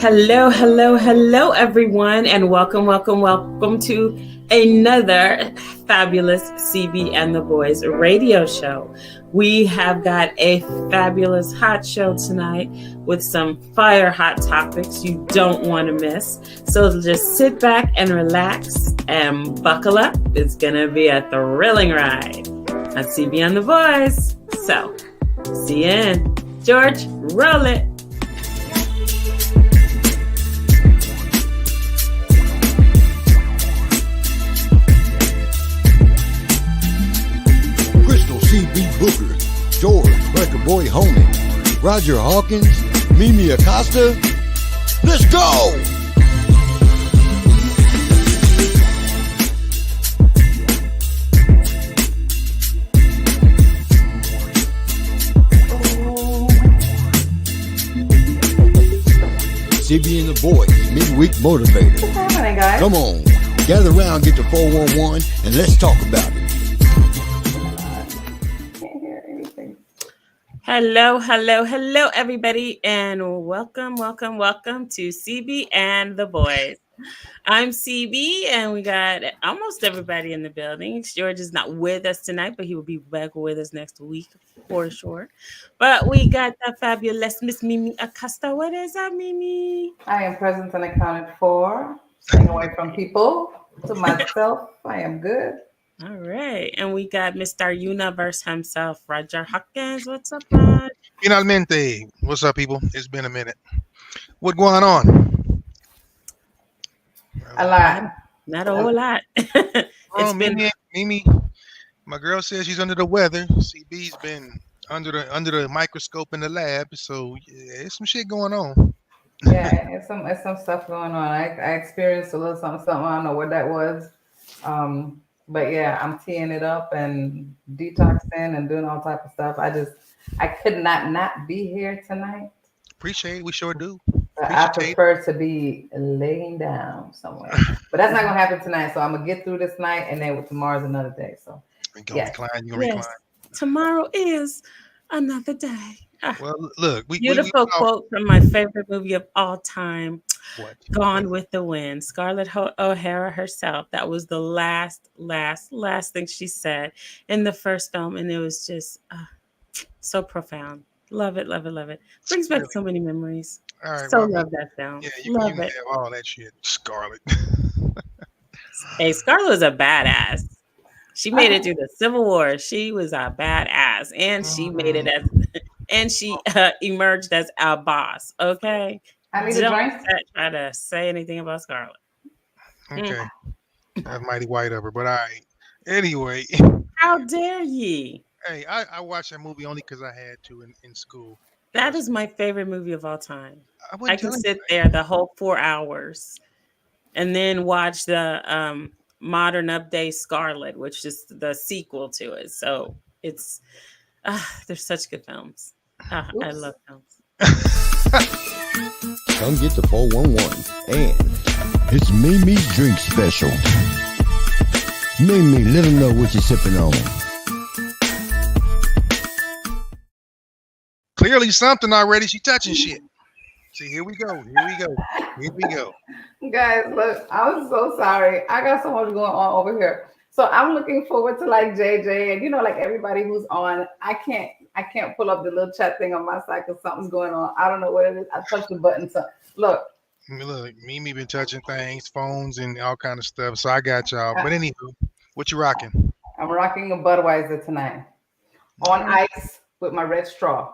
Hello, hello, hello, everyone, and welcome to another fabulous CB and the Boys radio show. We have got a fabulous hot show tonight with some fire hot topics you don't want to miss. So just sit back and relax and buckle up. It's going to be a thrilling ride on CB and the Boys. So, see you in. George, roll it. CB Booker, George, Record Boy Homie, Roger Hawkins, Mimi Acosta. Let's go! CB and the Boys, Midweek Motivator. What's happening, guys? Come on, gather around, get the 411, and let's talk about it. Hello, everybody, and welcome to CB and the Boys. I'm CB, and we got almost everybody in the building. George is not with us tonight, but he will be back with us next week for sure. But we got the fabulous Miss Mimi Acosta. What is up, Mimi? I am present and accounted for. Staying away from people. To myself, I am good. All right, and we got Mr. Universe himself, Roger Hawkins. What's up, bud? Finalmente. What's up, people? It's been a minute. What going on? A lot. Not a whole lot. It's been Mimi. My girl says she's under the weather. CB's been under the microscope in the lab, so yeah, there's some shit going on. Yeah, it's some stuff going on. I experienced a little something. I don't know what that was. But yeah, I'm teeing it up and detoxing and doing all type of stuff. I could not be here tonight. Appreciate it. We sure do. But I prefer to be laying down somewhere. But that's not gonna happen tonight. So I'm gonna get through this night, and then tomorrow's another day. So recline. Tomorrow is another day. Well, look, beautiful quote from my favorite movie of all time. What? Gone with the Wind. Scarlett O'Hara herself. That was the last thing she said in the first film, and it was just so profound. Love it. Brings back so many memories. All right, love that film. Yeah, you can have all that shit, Scarlett. Hey, Scarlett was a badass. She made it through the Civil War. She was a badass, and she made it and she emerged as a boss. Okay. I need a drink. Try to say anything about Scarlett. Okay. That's mighty white of her, but all right. Anyway. How dare ye? Hey, I watched that movie only because I had to in school. That is my favorite movie of all time. I can sit there there the whole 4 hours and then watch the modern update Scarlett, which is the sequel to it. So it's they're such good films. I love films. Come get the 411, and it's Mimi's drink special. Mimi, let them know what you're sipping on. Clearly something already. She touching shit. See, here we go. Guys, look, I'm so sorry. I got so much going on over here. So I'm looking forward to like JJ and like everybody who's on. I can't pull up the little chat thing on my side because something's going on. I don't know what it is. I touched the button. So look, Mimi been touching things, phones, and all kind of stuff. So I got y'all. But anywho, what you rocking? I'm rocking a Budweiser tonight on ice with my red straw.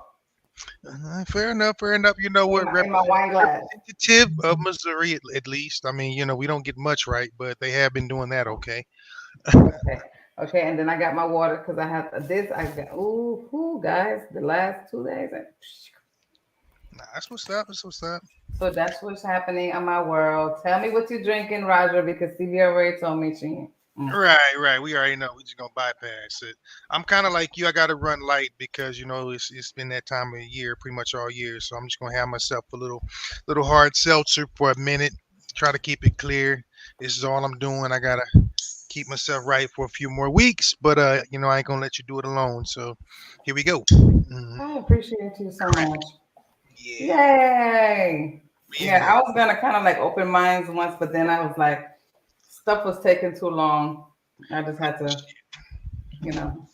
Fair enough. You know what? In my wine glass. Representative of Missouri, at least. I mean, we don't get much right, but they have been doing that okay. Okay, and then I got my water because I have this. I got guys, the last 2 days. That's what's up. So that's what's happening in my world. Tell me what you're drinking, Roger, because Stevie already told me she. Right. We already know. We're just gonna bypass it. I'm kind of like you. I gotta run light because it's been that time of the year, pretty much all year. So I'm just gonna have myself a little hard seltzer for a minute. Try to keep it clear. This is all I'm doing. I gotta keep myself right for a few more weeks, but I ain't gonna let you do it alone. So here we go. I appreciate you so much. Yeah. Yay! be in Yeah, there. I was gonna kind of like open mines once, but then I was like, stuff was taking too long. I just had to, you know, I'm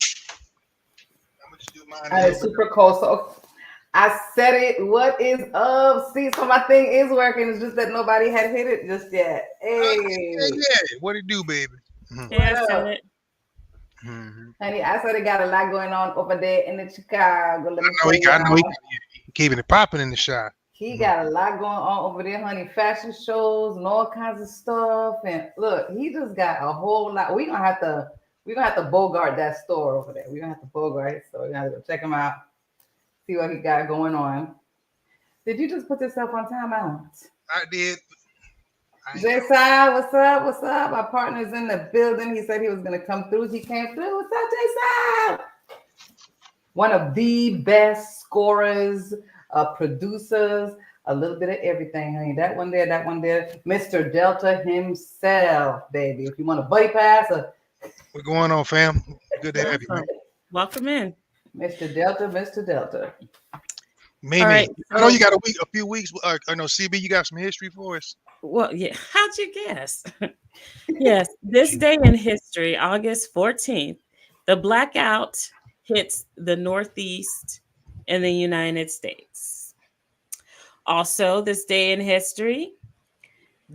gonna just do mine a I little was bit. super cold. So I said it. What is up? See, so my thing is working. It's just that nobody had hit it just yet. Yeah, Hey, yeah. What it do, baby? Hey, what I said up? it. Mm-hmm. Honey, I said they got a lot going on over there in the Chicago. Let me tell I know he y'all. keeping it popping in the shop. He Mhm. got a lot going on over there, honey. Fashion shows and all kinds of stuff. And look, he just got a whole lot. We're gonna have to bogart that store over there. We're gonna have to bogart it. So we're gonna have to go check him out, see what he got going on. Did you just put yourself on timeout? I did. I ain't Jay Sai, what's up? What's up? Our partner's in the building. He said he was gonna come through. He came through. What's up, Jay Sai? One of the best scorers, producers, a little bit of everything, honey. That one there. Mr. Delta himself, baby. If you want a buddy pass, What's going on, fam? Good to have you, man. Welcome. Welcome in. Mr. Delta. All Mimi, right. I know So, you got a few weeks. I know CB, you got some history for us. well, yeah. How'd you guess? Yes. This day in history, August 14th, the blackout hits the Northeast in the United States. Also, this day in history,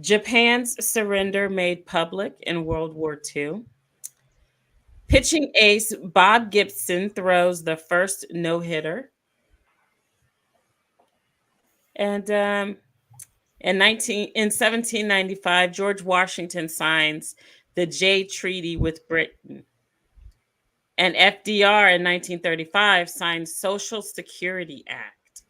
Japan's surrender made public in World War II. Pitching ace Bob Gibson throws the first no hitter. And in 1795, George Washington signs the Jay Treaty with Britain. And FDR in 1935 signs Social Security Act.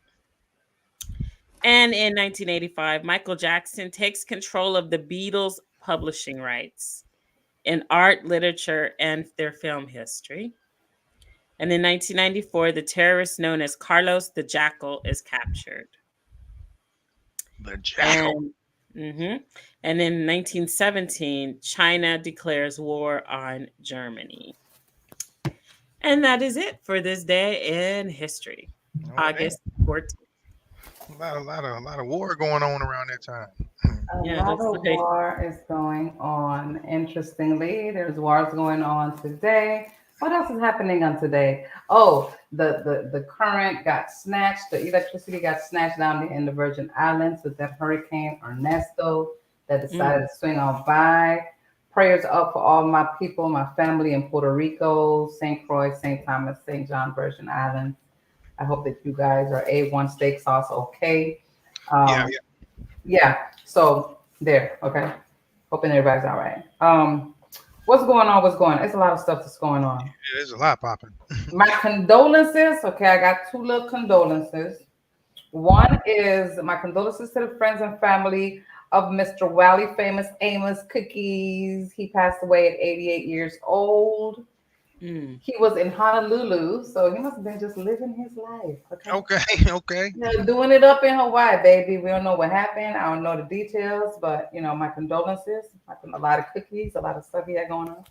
And in 1985, Michael Jackson takes control of the Beatles' publishing rights in art, literature, and their film history. And in 1994, the terrorist known as Carlos the Jackal is captured. The Jackal. And and in 1917, China declares war on Germany. And that is it for this day in history, Oh, August 14th. man. A lot of war going on around that time. A Yeah, lot that's of okay. war is going on. Interestingly, there's wars going on today. What else is happening on today? Oh, the current got snatched. The electricity got snatched down in the Virgin Islands with that Hurricane Ernesto that decided to swing on by. Prayers up for all my people, my family in Puerto Rico, St. Croix, St. Thomas, St. John, Virgin Islands. I hope that you guys are A1 steak sauce okay. Yeah, Um, yeah, so there, okay. Hoping everybody's all right. What's going on? What's going on? It's a lot of stuff that's going on. there's a lot popping. My condolences. Okay, I got two little condolences. One is my condolences to the friends and family of Mr. Wally Famous Amos Cookies. He passed away at 88 years old. Mm. He was in Honolulu, so he must have been just living his life. Okay. Okay, okay. Yeah, doing it up in Hawaii, baby. We don't know what happened. I don't know the details, but my condolences. A lot of cookies, a lot of stuff he had going on.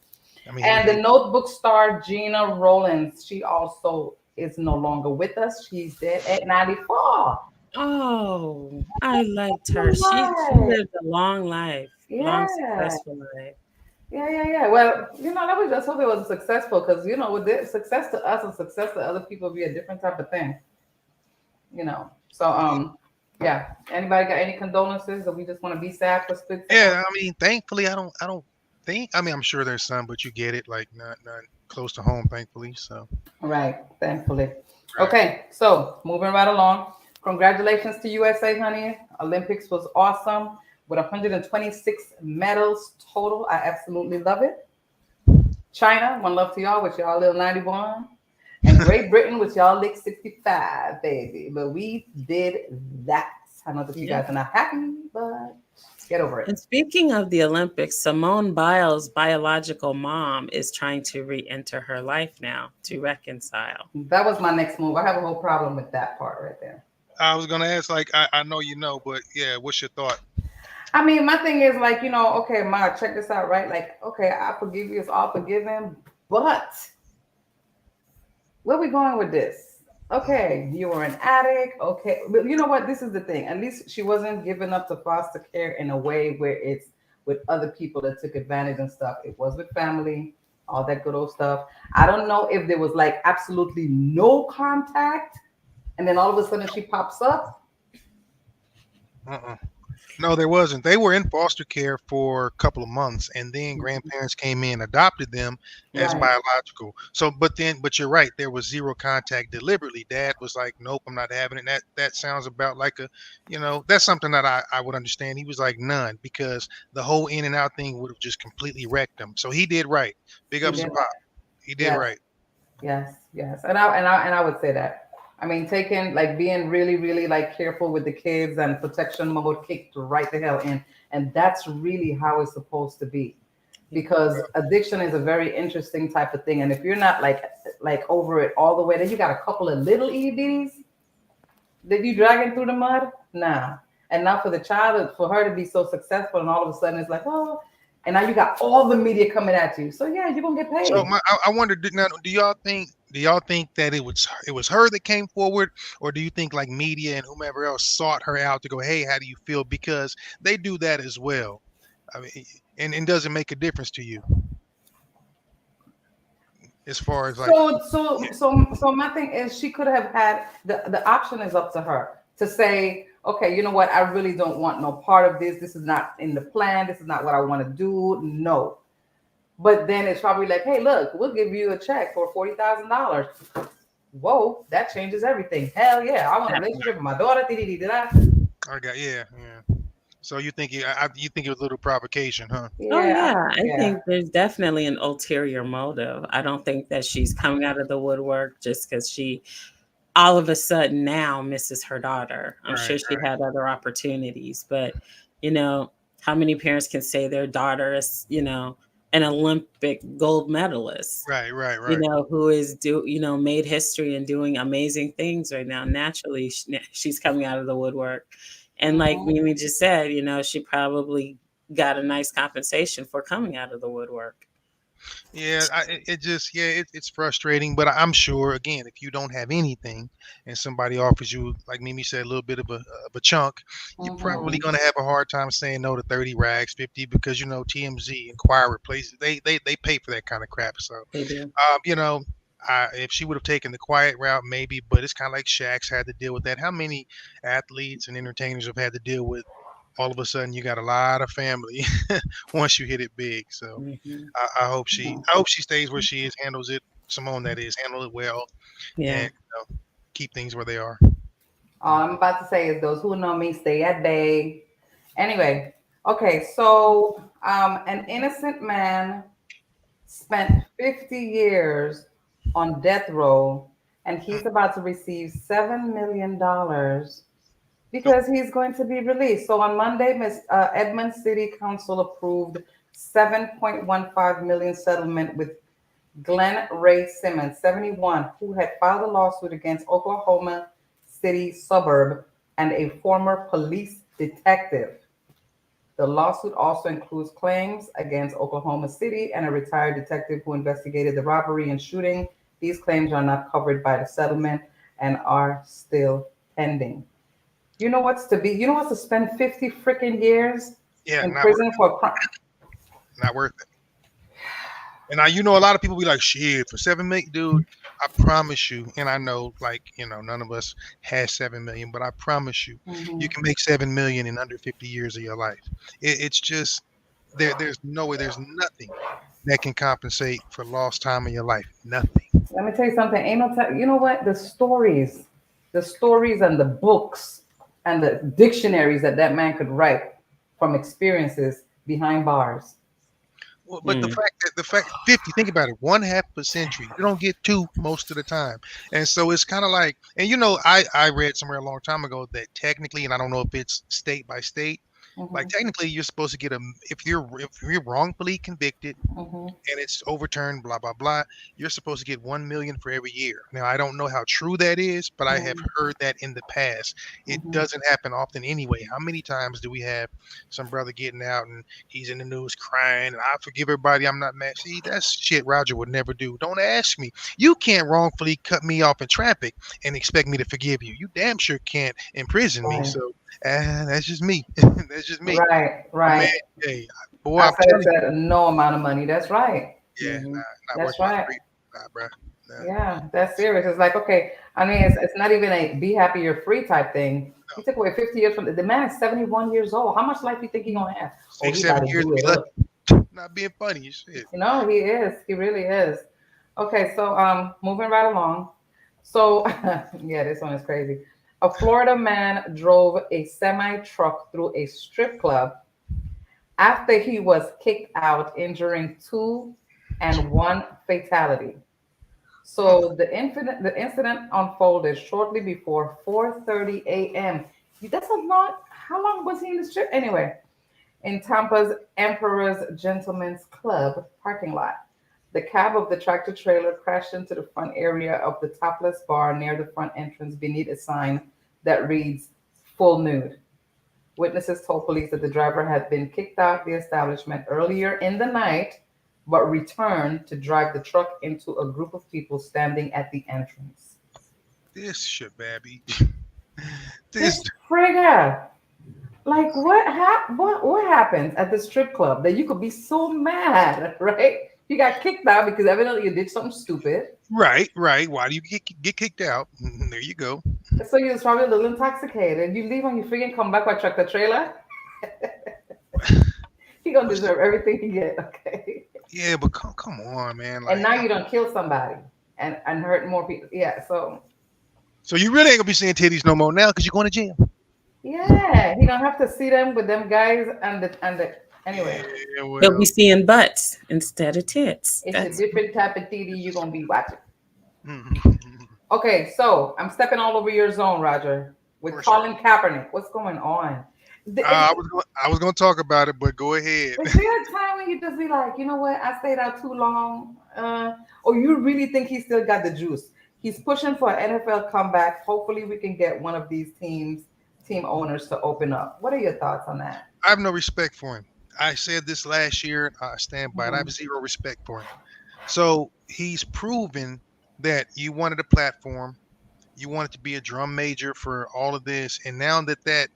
I mean, And the Notebook star Gina Rollins, she also is no longer with us. She's dead at 94. Oh, I liked her. She Right. lived a long life, long, Yeah. successful life. Yeah. Well, that was just hope it was successful because with this success to us and success to other people be a different type of thing. So yeah. Anybody got any condolences, or we just want to be sad for split? yeah. I mean, thankfully, I don't think. I mean, I'm sure there's some, but you get it. Like not close to home, thankfully. So Right, thankfully. right. Okay, so moving right along. Congratulations to USA, honey. Olympics was awesome with 126 medals total. I absolutely love it. China, one love to y'all with y'all little 91. And Great Britain with y'all lick 65, baby. But we did that. I know that you guys are not happy, but get over it. And speaking of the Olympics, Simone Biles' biological mom is trying to re-enter her life now to reconcile. That was my next move. I have a whole problem with that part right there. I was gonna ask, like, I know you know, but yeah, what's your thought? I mean, my thing is like, okay, Ma, check this out, right? Like, okay, I forgive you, it's all forgiven, but where we going with this? Okay, you were an addict. Okay, but you know what? This is the thing. At least she wasn't given up to foster care in a way where it's with other people that took advantage and stuff. It was with family, all that good old stuff. I don't know if there was like absolutely no contact, and then all of a sudden she pops up. Uh-uh. No, there wasn't. They were in foster care for a couple of months, and then Mhm. grandparents came in, adopted them as Right. biological. So, but you're right. There was zero contact deliberately. Dad was like, "Nope, I'm not having it." That sounds about like a, that's something that I would understand. He was like none because the whole in and out thing would have just completely wrecked him. So he did right. Big He ups did to right. Pop. He did Yes. right. Yes, yes, and I would say that. I mean, taking like being really, really like careful with the kids and protection mode kicked right the hell in, and that's really how it's supposed to be, because addiction is a very interesting type of thing, and if you're not like over it all the way, then you got a couple of little itty bitties that you dragging through the mud. Nah, and now for the child, for her to be so successful, and all of a sudden it's like, oh, and now you got all the media coming at you. So yeah, you're gonna get So paid. I wonder, now, do y'all think that it was her that came forward, or do you think like media and whomever else sought her out to go, hey, how do you feel? Because they do that as well. I mean, and does it make a difference to you as far as like, So my thing is she could have had the option is up to her to say, okay, you know what, I really don't want no part of this. This is not in the plan. This is not what I want to do. No. But then it's probably like, hey, look, we'll give you a check for $40,000. Whoa, that changes everything. Hell yeah, I want a relationship with my daughter. I got, yeah. So you think it was a little provocation, huh? Oh Yeah, yeah, I yeah. think there's definitely an ulterior motive. I don't think that she's coming out of the woodwork just because she all of a sudden now misses her daughter. I'm Right, sure she had other opportunities, but you know, how many parents can say their daughter is, an Olympic gold medalist, right. who is made history and doing amazing things right now. Naturally, she's coming out of the woodwork. And like Mhm. Mimi just said, she probably got a nice compensation for coming out of the woodwork. Yeah, it just, yeah, it's frustrating, but I'm sure again, if you don't have anything and somebody offers you, like Mimi said, a little bit of a chunk, you're probably Mhm. gonna have a hard time saying no to 30 rags, 50, because TMZ, Inquirer, places they pay for that kind of crap. So, They do. um, you know. If she would have taken the quiet route, maybe, but it's kind of like Shaq's had to deal with that. How many athletes and entertainers have had to deal with all of a sudden you got a lot of family once you hit it big? So Hmm. I hope she Mhm. I hope she stays where she is, handles it. Simone, that is, handle it well, and Yeah. keep things where they are. All I'm about to say is those who know me stay at bay. Anyway, okay, so an innocent man spent 50 years on death row, and Mm. he's about to receive $7 million Nope. because he's going to be released. So on Monday, Edmond City Council approved 7.15 million settlement with Glenn Ray Simmons, 71, who had filed a lawsuit against Oklahoma City suburb and a former police detective. The lawsuit also includes claims against Oklahoma City and a retired detective who investigated the robbery and shooting. These claims are not covered by the settlement and are still pending. You know what's to spend 50 freaking years Yeah, in not worth prison for a crime? it. Not worth it. And now a lot of people be like, shit, for 7 million, dude. I promise you, and I know, like, none of us has 7 million, but I promise you, you Mhm. can make 7 million in under 50 years of your life. It's just there's no way, there's nothing that can compensate for lost time in your life. Nothing. Let me tell you something. Ain't no time. You know what? The stories and the books and the dictionaries that man could write from experiences behind bars. Well, but the Mm. fact that the fact 50, think about it, one half a century. You don't get two most of the time. And so it's kind of like, and I read somewhere a long time ago that technically, and I don't know if it's state by state, Like technically, you're supposed to get if you're wrongfully convicted Mm-hmm. and it's overturned, blah blah blah. You're supposed to get 1 million for every year. Now I don't know how true that is, but I have heard that in the past. It Mm-hmm. doesn't happen often anyway. How many times do we have some brother getting out and he's in the news crying and I forgive everybody, I'm not mad? See, that's shit Roger would never do. Don't ask me. You can't wrongfully cut me off in traffic and expect me to forgive you. You damn sure can't imprison me. Right. So that's just me. That's just me. Right. A man, Right. hey, boy, I I'm said telling said no amount of money. That's right. you, yeah, Hmm. not That's worth my right. free, nah, bro. Nah, Yeah, that's serious. It's like, okay, I mean, it's not even a be happy you're free type thing. no. He took away 50 years from the man is 71 years old. How much life do you think he gonna have? Oh, Six, he about seven to years, do be it up. lucky. Not being funny, shit. You know, he is. He really is. Okay, so moving right along. So yeah, this one is crazy. A Florida man drove a semi truck through a strip club after he was kicked out, injuring two and one fatality. Mm. So the incident unfolded shortly before 4:30 a.m. That's a lot. How long was he in the strip anyway? In Tampa's Emperor's Gentlemen's Club parking lot. The cab of the tractor trailer crashed into the front area of the topless bar near the front entrance beneath a sign that reads "Full Nude." Witnesses told police that the driver had been kicked out the establishment earlier in the night, but returned to drive the truck into a group of people standing at the entrance. This shit, baby. This This, frigga, like what happens at the strip club that you could be so mad, right? You got kicked out because evidently you did something stupid. right, right. Why do you get kicked out? There you go. So you're probably a little intoxicated. You leave on your freaking come back by truck the trailer. He gonna What's the, deserve everything he get, okay? yeah, but come on, man. And Like, now you don't kill somebody and hurt more people. Yeah, so so you really ain't gonna be seeing titties no more now because you're going to jail. yeah, he don't have to see them with them guys and the anyway. Yeah, He'll be well. seeing butts instead of tits. It's a That's different type of TV you're gonna be watching. Mhm. Okay, so I'm stepping all over your zone, Roger, with For sure. Colin Kaepernick. What's going on? I was gonna talk about it, but go ahead. Is there a time when you just be like, you know what, I stayed out too long? Or you really think he still got the juice? He's pushing for an NFL comeback. Hopefully, we can get one of these team owners to open up. What are your thoughts on that? I have no respect for him. I said this last year. I stand by it. I have Mhm. zero respect for him. So he's proven that you wanted a platform, you wanted to be a drum major for all of this, and now that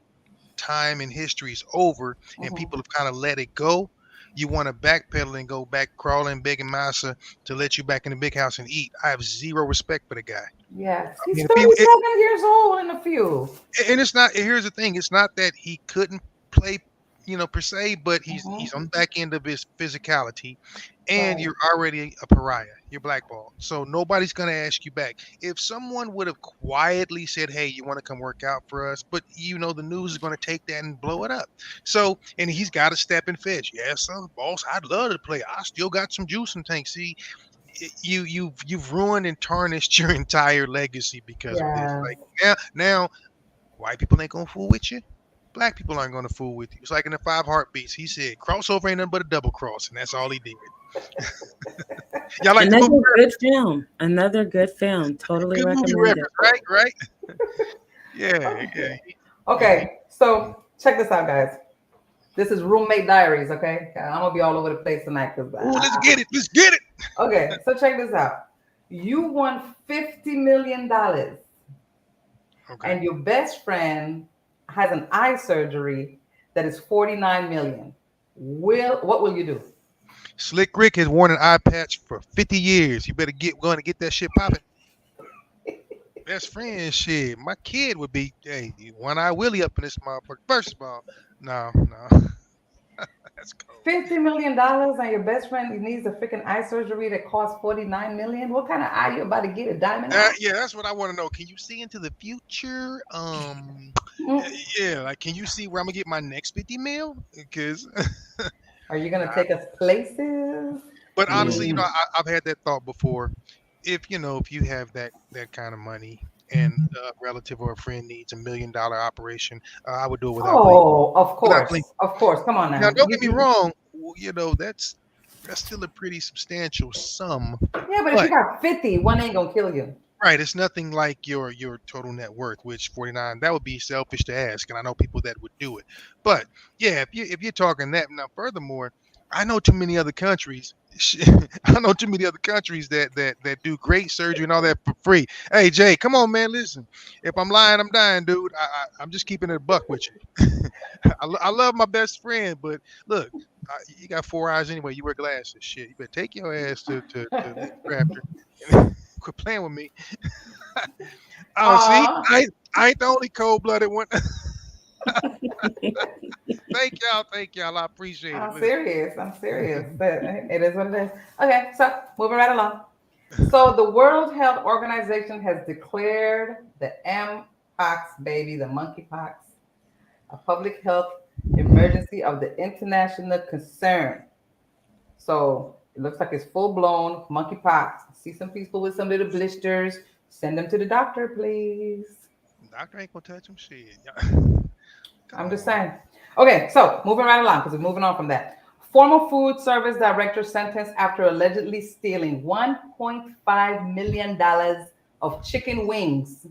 time in history is over and Mhm. people have kind of let it go, you want to backpedal and go back crawling, begging massa to let you back in the big house and eat. I have zero respect for the guy. Yes, I he's mean, 37 years old in a few. and it's not. Here's the thing: it's not that he couldn't play, per se, but he's Mhm. on the back end of his physicality, and Right. you're already a pariah. You're blackballed, so nobody's gonna ask you back. If someone would have quietly said, "Hey, you want to come work out for us?" But the news is gonna take that and blow it up. So, and he's got to step and fetch. Yes, sir, boss. I'd love to play. I still got some juice in tank. See, you've ruined and tarnished your entire legacy because of this. Yeah. Like now white people ain't gonna fool with you. Black people aren't gonna fool with you. It's like in the Five Heartbeats. He said, "Crossover ain't nothing but a double cross," and that's all he did. Y'all like the movie? another good film. Another good film. Totally Good movie recommend it. reference, right? Right? Yeah, yeah, yeah. Okay, so check this out, guys. This is Roommate Diaries, okay? I'm gonna be all over the place tonight because Ooh, let's get it. Let's get it. okay, so check this out. You won $50 million, Okay. and your best friend has an eye surgery that is 49 million. What will you do? Slick Rick has worn an eye patch for 50 years. You better going to get that shit popping. Best friend shit. My kid would be, hey, one eye Willie up in this motherfucker. First of all, no. That's cold. $50 million, and your best friend needs a freaking eye surgery that costs 49 million. What kind of eye you about to get? A diamond eye? Yeah, that's what I want to know. Can you see into the future? Yeah, like can you see where I'm gonna get my next 50 mil? Because, Are you gonna take us places? but honestly, Mm. I've had that thought before. If you have that kind of money and a relative or a friend needs $1 million operation, I would do it without blinking. Oh, Without blinking. of course. Come on Now, now. don't get me wrong. That's still a pretty substantial sum, Yeah, but if you but got 50, one ain't gonna kill you. right, it's nothing like your total net worth, which 49. That would be selfish to ask, and I know people that would do it. But yeah, if you're talking that now, furthermore, I know too many other countries. I know too many other countries that do great surgery and all that for free. Hey Jay, come on, man, listen. If I'm lying, I'm dying, dude. I'm just keeping it a buck with you. I love my best friend, but look, you got 4 eyes anyway. You wear glasses, shit. You better take your ass to Lee Crafter. Quit playing with me. Oh, see, Aw. I ain't the only cold-blooded one. Thank y'all. I appreciate it. I'm Listen. serious. I'm serious. But it is what it is. Okay, so moving right along. So the World Health Organization has declared the mpox baby, the monkeypox, a public health emergency of the international concern. So it looks like it's full blown monkeypox. See some people with some little blisters. Send them to the doctor, please. Doctor ain't gonna touch him. Shit. I'm just saying. Okay, so moving right along because we're moving on from that. Former food service director sentenced after allegedly stealing $1.5 million of chicken wings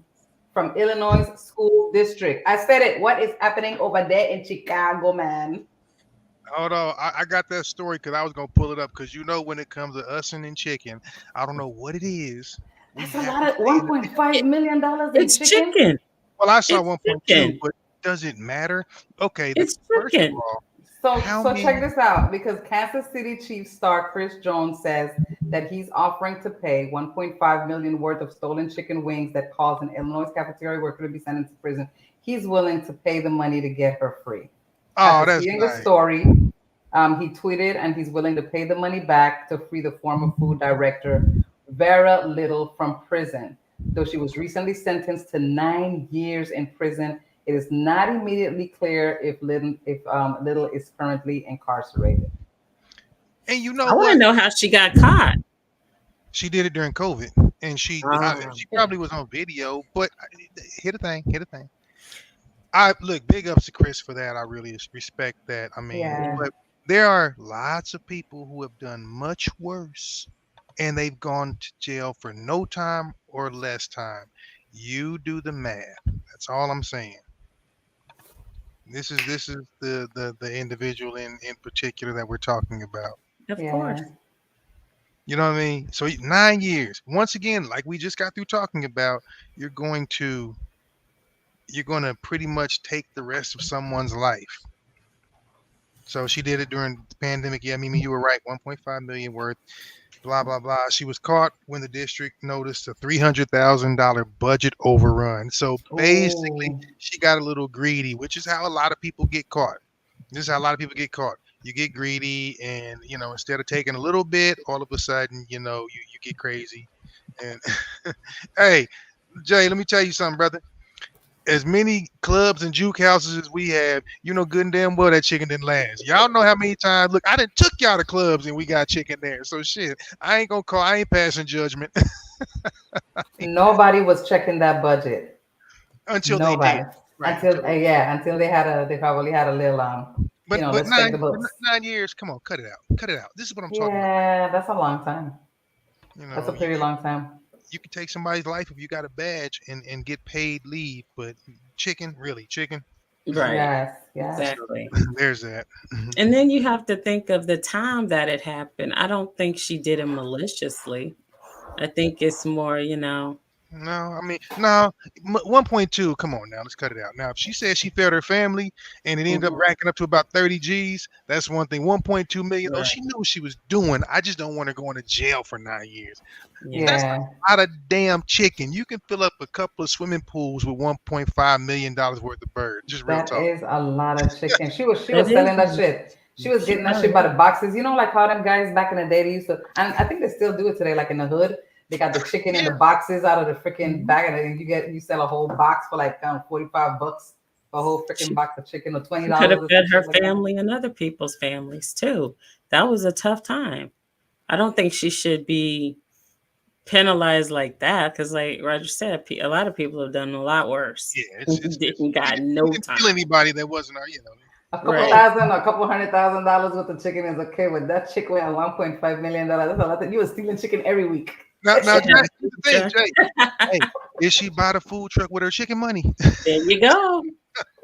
from Illinois school district. I said it. What is happening over there in Chicago, man? Hold on, I got that story because I was gonna pull it up because when it comes to us and chicken, I don't know what it is. We That's a have lot to of stay in the $1.5 million in It's chicken. chicken. Well, I saw It's 1.2, chicken. but does it matter? Okay, It's first of chicken. all, So, how so check many? this out because Kansas City Chiefs star Chris Jones says that he's offering to pay 1.5 million worth of stolen chicken wings that caused an Illinois cafeteria worker to be sentenced to prison. He's willing to pay the money to get her free. Oh, After that's seeing the nice. story, he tweeted and he's willing to pay the money back to free the former food director Vera Little from prison. Though she was recently sentenced to 9 years in prison, it is not immediately clear if Little is currently incarcerated. And you I know want to what? know how she got caught. She did it during COVID, and Ah. she probably was on video. But hit a thing, hit a thing. I look big ups to Chris for that. I really respect that. I mean, Yeah. but there are lots of people who have done much worse, and they've gone to jail for no time or less time. You do the math. That's all I'm saying. This is the individual in particular that we're talking about. Of course. Yeah. You know what I mean? So 9 years. Once again, like we just got through talking about, you're going to pretty much take the rest of someone's life. So she did it during the pandemic. Yeah, Mimi, you were right. 1.5 million worth. Blah blah blah. She was caught when the district noticed a $300,000 budget overrun. So basically, Oh, she got a little greedy, which is how a lot of people get caught. This is how a lot of people get caught. You get greedy, and instead of taking a little bit, all of a sudden, you get crazy. And hey, Jay, let me tell you something, brother. As many clubs and juke houses as we have, you know good and damn well that chicken didn't last. Y'all know how many times. Look, I done took y'all to clubs and we got chicken there. So shit, I ain't passing judgment nobody was checking that budget. until they did. Nobody. Right. Until yeah, until they probably had a little But let's check the but books. 9 years. Come on, cut it out. Cut it out. This is what I'm talking about. Yeah, that's a long time. You That's a know, pretty long time. you can take somebody's life if you got a badge and get paid leave, but chicken, really, chicken. Right. Yes, yes. Exactly. There's that. And then you have to think of the time that it happened. I don't think she did it maliciously. I think it's more, No, I mean, no, 1.2. Come on now, let's cut it out. Now, if she said she fed her family and it ended up Mhm. racking up to about 30 G's, that's one thing. 1.2 million, though, right. she knew what she was doing. I just don't want her going to jail for 9 years. Yeah. That's Yeah, a lot of damn chicken. You can fill up a couple of swimming pools with $1.5 million worth of birds. Just real that talk. is a lot of chicken. She was That is. selling that shit. She was She getting that was. shit by the boxes. You know, like how them guys back in the day they used to, and I think they still do it today. Like in the hood, they got the chicken in Yeah. the boxes out of the freaking bag, and you sell a whole box for like $45, a whole freaking box of chicken, or She could have $20 or fed some her shit like that. family and other people's families too. That was a tough time. I don't think she should be penalized like that, because like Roger said, a lot of people have done a lot worse. Yeah, it's Didn't we got didn't, no we didn't kill time. anybody that wasn't our, A couple Right. thousand, a couple $100,000 worth of chicken is okay, but that chick went at $1.5 million. That's a lot. You were stealing chicken every week. Now, Jay, Yeah. here's the thing, Jay. Hey, did she buy the food truck with her chicken money? There you go.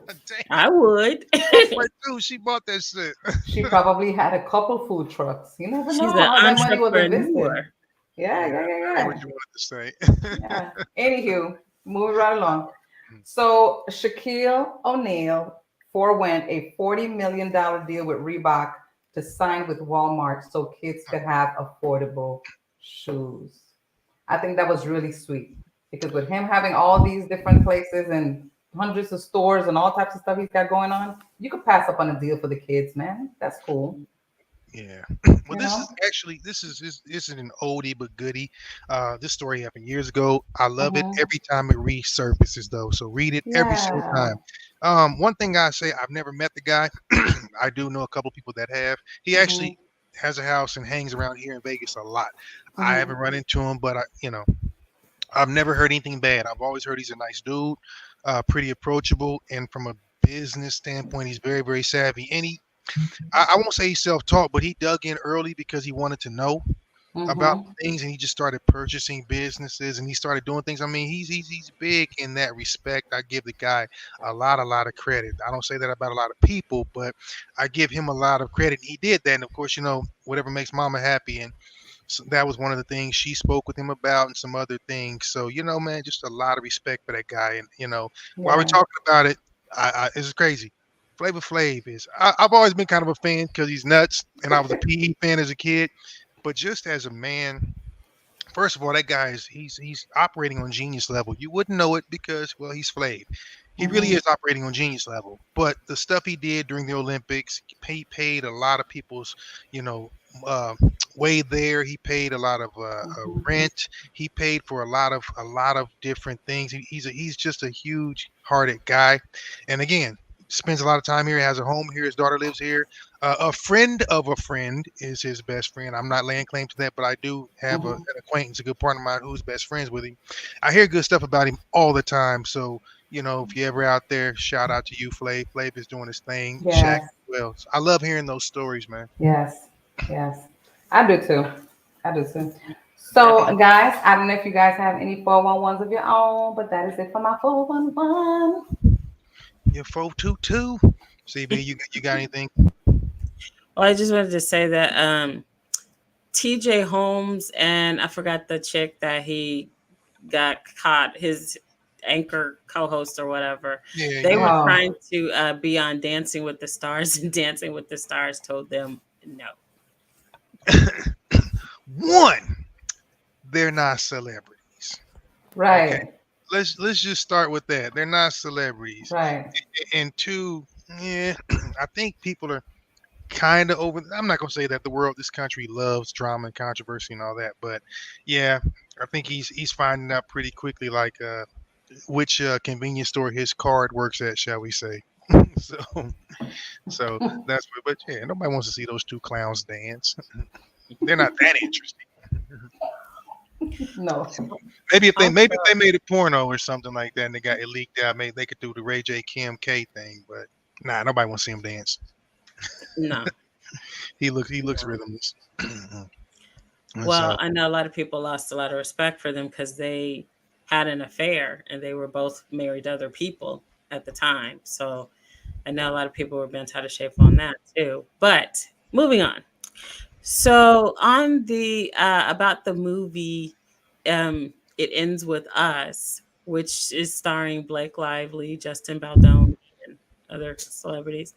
Damn, I would. right too. She bought that shit. She probably had a couple food trucks. You never She's know an how that money was invested. entrepreneur. Yeah, Yeah, yeah, yeah, I heard what yeah. you wanted to say. Yeah. Anywho, moving right along. So Shaquille O'Neal forewent a $40 million deal with Reebok to sign with Walmart so kids could have affordable shoes. I think that was really sweet because with him having all these different places and hundreds of stores and all types of stuff he's got going on, you could pass up on a deal for the kids, man. That's cool. Yeah. Well, You this know? is actually this is an oldie but goodie. This story happened years ago. I love it Mhm. every time it resurfaces though. So read it every single Yeah. time. One thing I say, I've never met the guy. I do know a couple people that have. He Mhm. actually has a house and hangs around here in Vegas a lot. I Mhm. haven't run into him, but I've never heard anything bad. I've always heard he's a nice dude, pretty approachable, and from a business standpoint, he's very, very savvy. And I won't say he's self-taught, but he dug in early because he wanted to know about Mhm. things, and he just started purchasing businesses, and he started doing things. I mean, he's big in that respect. I give the guy a lot of credit. I don't say that about a lot of people, but I give him a lot of credit. He did that, and of course, whatever makes mama happy, and so that was one of the things she spoke with him about, and some other things. So man, just a lot of respect for that guy. And while we're Yeah. talking about it, it's crazy. Flavor Flav is. I've always been kind of a fan because he's nuts, and I was a PE fan as a kid. But just as a man, first of all, that guy is he's operating on genius level. You wouldn't know it because, well, he's Flav. He really Mhm. is operating on genius level. But the stuff he did during the Olympics, he paid a lot of people's, you know, uh, way there. He paid a lot of Mhm. rent. He paid for a lot of different things. He's just a huge hearted guy, and again, spends a lot of time here. He has a home here. His daughter lives here. A friend of a friend is his best friend. I'm not laying claim to that, but I do have an Mhm. acquaintance, a good partner of mine, who's best friends with him. I hear good stuff about him all the time. So, if you're ever out there, shout out to you, Flav. Flav is doing his thing. Shaq Yes. as well. So I love hearing those stories, man. Yes. Yes. I do too. I do too. So, Definitely. guys, I don't know if you guys have any 411s of your own, but that is it for my 411. You're 422. CB, you got anything? Well, I just wanted to say that TJ Holmes and I forgot the chick that he got caught, his anchor co-host or whatever. Yeah, They yeah. were Oh, trying to be on Dancing with the Stars, and Dancing with the Stars told them no. One, they're not celebrities. Okay. right. Let's just start with that. They're not celebrities. Right. And two, yeah, I think people are kind of over. I'm not gonna say that this country loves drama and controversy and all that, but yeah, I think he's finding out pretty quickly, like which convenience store his card works at, shall we say? so, so that's what. But yeah, nobody wants to see those two clowns dance. They're not that interesting. No. Maybe if they made a porno or something like that and they got it leaked out, maybe they could do the Ray J Kim K thing. But nah, nobody wants to see him dance. No. He looks rhythmless. And Well, so I know a lot of people lost a lot of respect for them because they had an affair and they were both married to other people at the time. So I know a lot of people were bent out of shape on that too. But moving on. So on the about the movie, It Ends With Us, which is starring Blake Lively, Justin Baldoni, and other celebrities.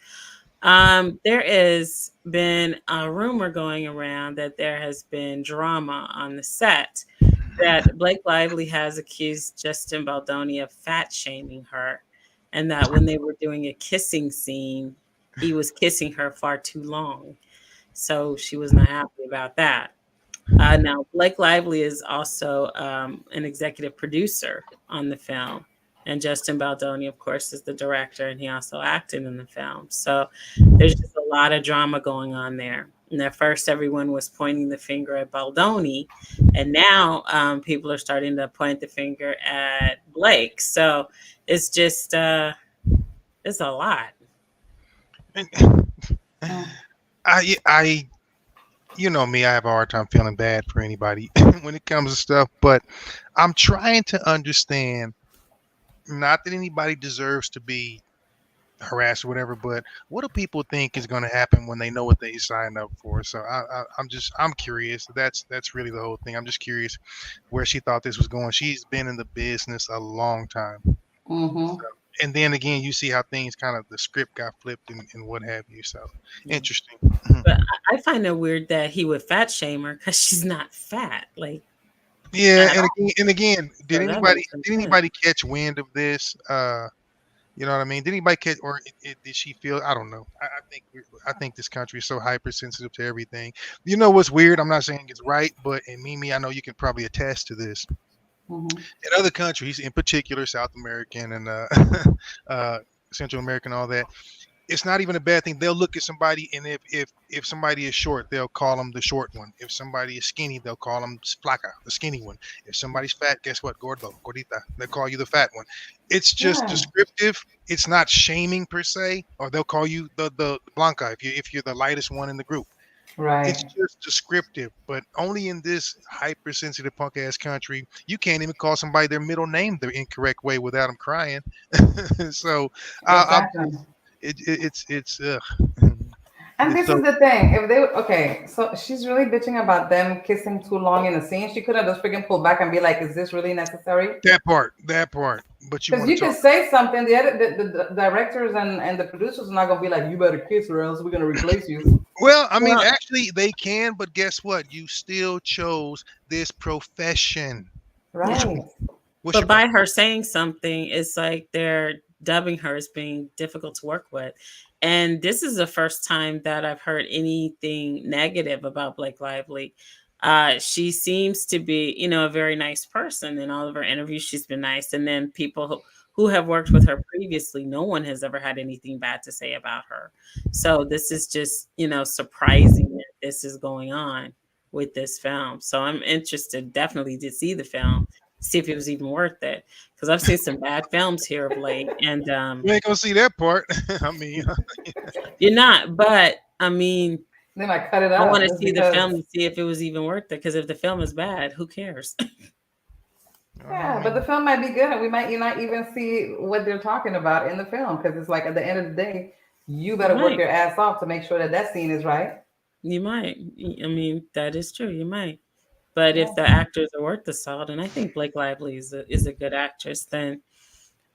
There has been a rumor going around that there has been drama on the set, that Blake Lively has accused Justin Baldoni of fat shaming her, and that when they were doing a kissing scene, he was kissing her far too long. So she was not happy about that. Now, Blake Lively is also an executive producer on the film. And Justin Baldoni, of course, is the director, and he also acted in the film. So there's just a lot of drama going on there. And at first, everyone was pointing the finger at Baldoni, and now people are starting to point the finger at Blake. So it's just it's a lot. Mm. I you know me, I have a hard time feeling bad for anybody when it comes to stuff, but I'm trying to understand, not that anybody deserves to be harassed or whatever, but what do people think is going to happen when they know what they signed up for? So I'm curious. That's really the whole thing. I'm just curious where she thought this was going. She's been in the business a long time. Mm-hmm. And then again, you see how things kind of the script got flipped and what have you. So Yeah. interesting. But I find it weird that he would fat shame her because she's not fat, like Yeah, at all. and again, So that makes some did sense. anybody catch wind of this? You know what I mean? Did anybody catch, or did she feel? I don't know. I think this country is so hypersensitive to everything. You know what's weird? I'm not saying it's right, but and Mimi, I know you can probably attest to this. Mm-hmm. In other countries, in particular South American and uh, Central American, all that, it's not even a bad thing. They'll look at somebody, and if somebody is short, they'll call them the short one. If somebody is skinny, they'll call them flaca, the skinny one. If somebody's fat, guess what? Gordo, gordita. They call you the fat one. It's just Yeah. descriptive. It's not shaming per se, or they'll call you the blanca if you're the lightest one in the group. It's Right. just descriptive, but only in this hypersensitive punk ass country, you can't even call somebody their middle name the incorrect way without them crying. So I Exactly. it's And it's this so is the thing. If they okay, so she's really bitching about them kissing too long in the scene. She could have just freaking pulled back and be like, "Is this really necessary?" that part. But you Because want you to can talk? say something. The directors and the producers are not gonna be like, "You better kiss or else we're gonna replace you." Well, I mean, Well, actually, they can, but guess what? You still chose this profession. What's yeah. Right. what's But your by problem? her saying something, it's like they're dubbing her as being difficult to work with. And this is the first time that I've heard anything negative about Blake Lively. She seems to be, a very nice person. In all of her interviews, she's been nice. And then people who have worked with her previously, no one has ever had anything bad to say about her. So this is just, surprising that this is going on with this film. So I'm interested definitely to see the film, see if it was even worth it. Because I've seen some bad films here of late, and You ain't gonna see that part. I mean, you're not. But I mean, They might cut it I want out to just see the because. film to see if it was even worth it. Because if the film is bad, who cares? I Yeah, but the mean, film might be good, and we might you not even see what they're talking about in the film because it's like at the end of the day, you You better work might. your ass off to make sure that that scene is right. You might. I mean, that is true. You might. But if Yeah. the actors are worth the salt, and I think Blake Lively is a good actress, then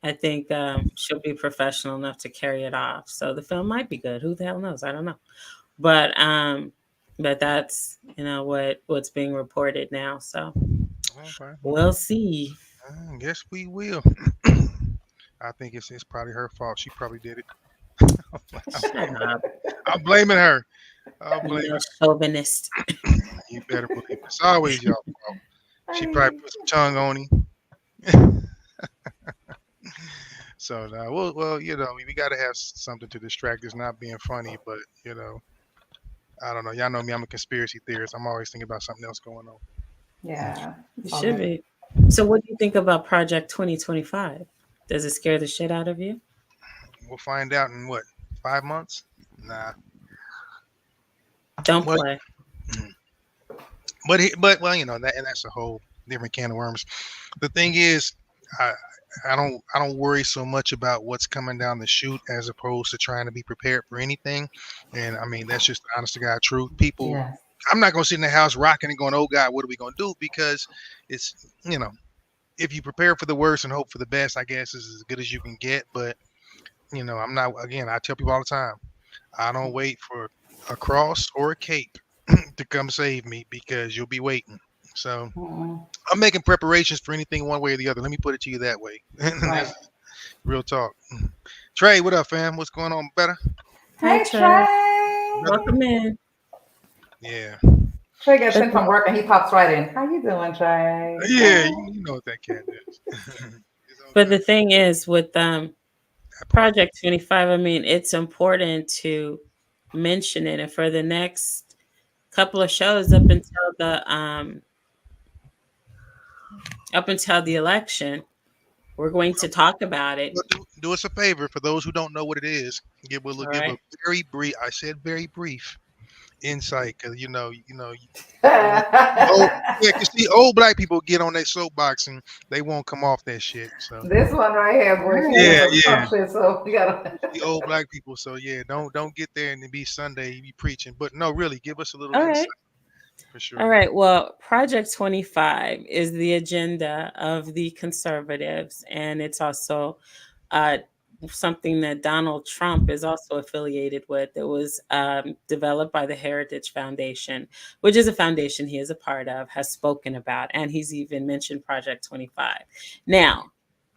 I think she'll be professional enough to carry it off. So the film might be good. Who the hell knows? I don't know. But that's what's being reported now. So okay, well, we'll see. I guess we will. I think it's probably her fault. She probably did it. Shut up, I'm blaming her. I'm you blaming little her. chauvinist. You better believe it. It's always your fault. She probably Funny. put some tongue on him. So well, we got to have something to distract us, not being funny. But I don't know. Y'all know me. I'm a conspiracy theorist. I'm always thinking about something else going on. Yeah, You it's all should good. be. So what do you think about Project 2025? Does it scare the shit out of you? We'll find out in what, 5 months? Nah. Don't Well, play. but well, that's a whole different can of worms. The thing is, I I don't worry so much about what's coming down the chute as opposed to trying to be prepared for anything. And I mean, that's just the honest to God truth. People, Yes. I'm not gonna sit in the house rocking and going, "Oh God, what are we gonna do?" Because it's if you prepare for the worst and hope for the best, I guess is as good as you can get. But I'm not. Again, I tell people all the time, I don't wait for a cross or a cape to come save me because you'll be waiting. So Mm-mm. I'm making preparations for anything one way or the other. Let me put it to you that way. Right. That's real talk. Trey, what up, fam? What's going on? Better? Hi, Hey Trey. Trey. Better? Welcome in. Yeah. Trey gets But in from work and he pops right in. How you doing, Trey? Yeah, Hey. you know what that cat is. It's all but good. the thing is with That part. Project 25, I mean, it's important to mention it. And for the next couple of shows up until the election. We're going to talk about it. Well, do us a favor for those who don't know what it is. Give All a right. very brief. I said very brief insight because oh yeah, cause see, old black people get on their soapbox and they won't come off that shit. So This one right here, boy, she Alright. knows some yeah. shit, so we gotta. The old black people. So yeah, don't get there and then be Sunday you be preaching. But no, really, give us a little All insight right. for sure. All right. Well, Project 25 is the agenda of the conservatives, and it's also uh, something that Donald Trump is also affiliated with. It was developed by the Heritage Foundation, which is a foundation he is a part of, has spoken about, and he's even mentioned Project 25. Now,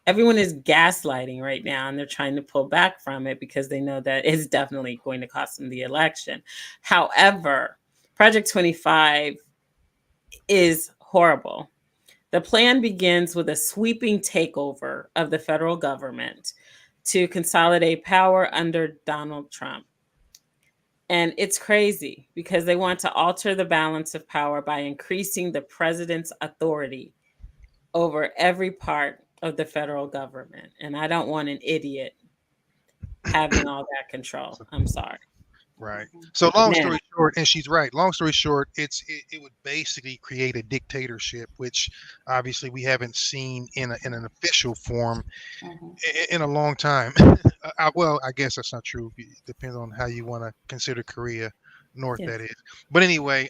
everyone is gaslighting right now, and they're trying to pull back from it because they know that it's definitely going to cost them the election. However, Project 25 is horrible. The plan begins with a sweeping takeover of the federal government to consolidate power under Donald Trump. And it's crazy because they want to alter the balance of power by increasing the president's authority over every part of the federal government. And I don't want an idiot having all that control. I'm sorry. Right. So long Now, story short, and she's right. Long story short, it would basically create a dictatorship, which obviously we haven't seen in an official form in a long time. Well, I guess that's not true. It depends on how you want to consider Korea North, yes. that is. But anyway,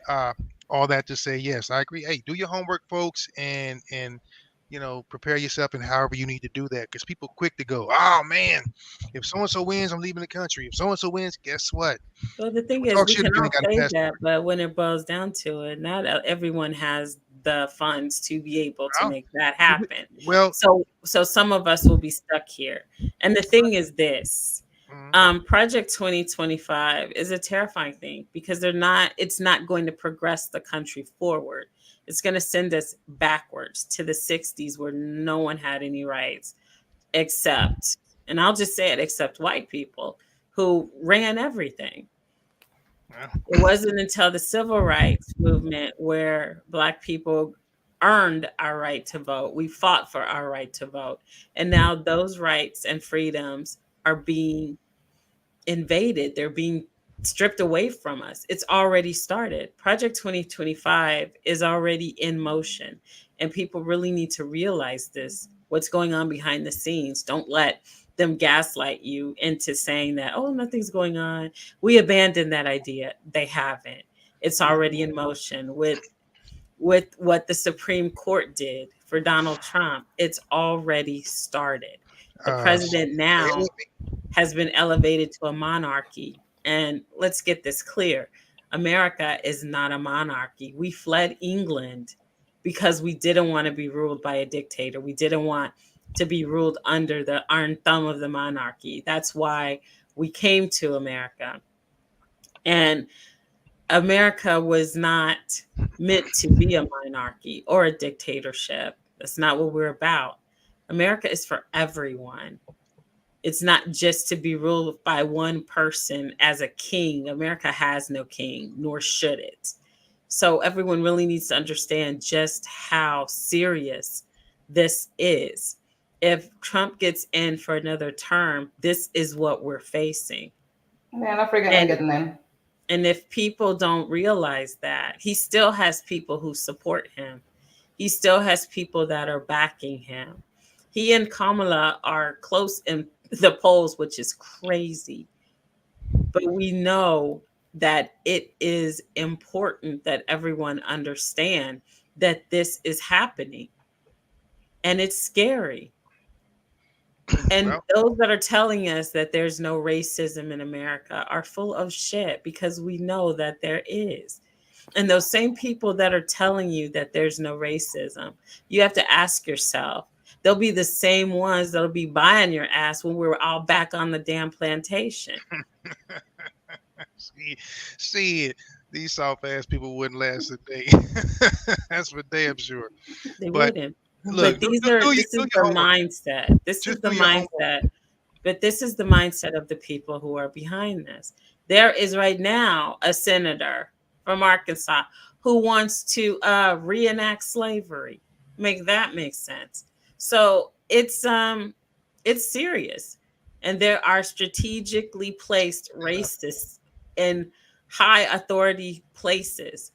all that to say, yes, I agree. Hey, do your homework, folks, and prepare yourself and however you need to do that. Because people quick to go, oh man, if so and so wins, I'm leaving the country. If so and so wins, guess what? Well, the thing Don't is, talk we shit can if you all ain't got a say passport. that, but when it boils down to it, not everyone has the funds to be able to Well, make that happen. well, So some of us will be stuck here. And the thing is this. mm, Project 2025 is a terrifying thing because it's not going to progress the country forward. It's going to send us backwards to the 60s where no one had any rights except, and I'll just say it, except white people who ran everything. well, It wasn't until the civil rights movement where Black people earned our right to vote. We fought for our right to vote. And now those rights and freedoms are being invaded. They're being stripped away from us. It's already started. Project 2025 is already in motion. And people really need to realize this, what's going on behind the scenes. Don't let them gaslight you into saying that, oh, nothing's going on. We abandoned that idea. They haven't. It's already in motion with what the Supreme Court did for Donald Trump. It's already started. The president stay now with me. has been elevated to a monarchy. And let's get this clear. America is not a monarchy. We fled England because we didn't want to be ruled by a dictator. We didn't want to be ruled under the iron thumb of the monarchy. That's why we came to America. And America was not meant to be a monarchy or a dictatorship. That's not what we're about. America is for everyone. It's not just to be ruled by one person as a king. America has no king, nor should it. So everyone really needs to understand just how serious this is. If Trump gets in for another term, this is what we're facing. Man, I forget And getting in. and if people don't realize that, he still has people who support him. He still has people that are backing him. He and Kamala are close in the polls, which is crazy. But we know that it is important that everyone understand that this is happening. And it's scary. And Well, those that are telling us that there's no racism in America are full of shit because we know that there is. And those same people that are telling you that there's no racism, you have to ask yourself, they'll be the same ones that'll be buying your ass when we're all back on the damn plantation. see, these soft ass people wouldn't last a day. That's for damn sure. They But wouldn't. look, But this is do the your homework. mindset. This is Just the do your homework. mindset. But this is the mindset of the people who are behind this. There is right now a senator from Arkansas who wants to reenact slavery. Make that make sense. So it's serious. And there are strategically placed racists in high authority places,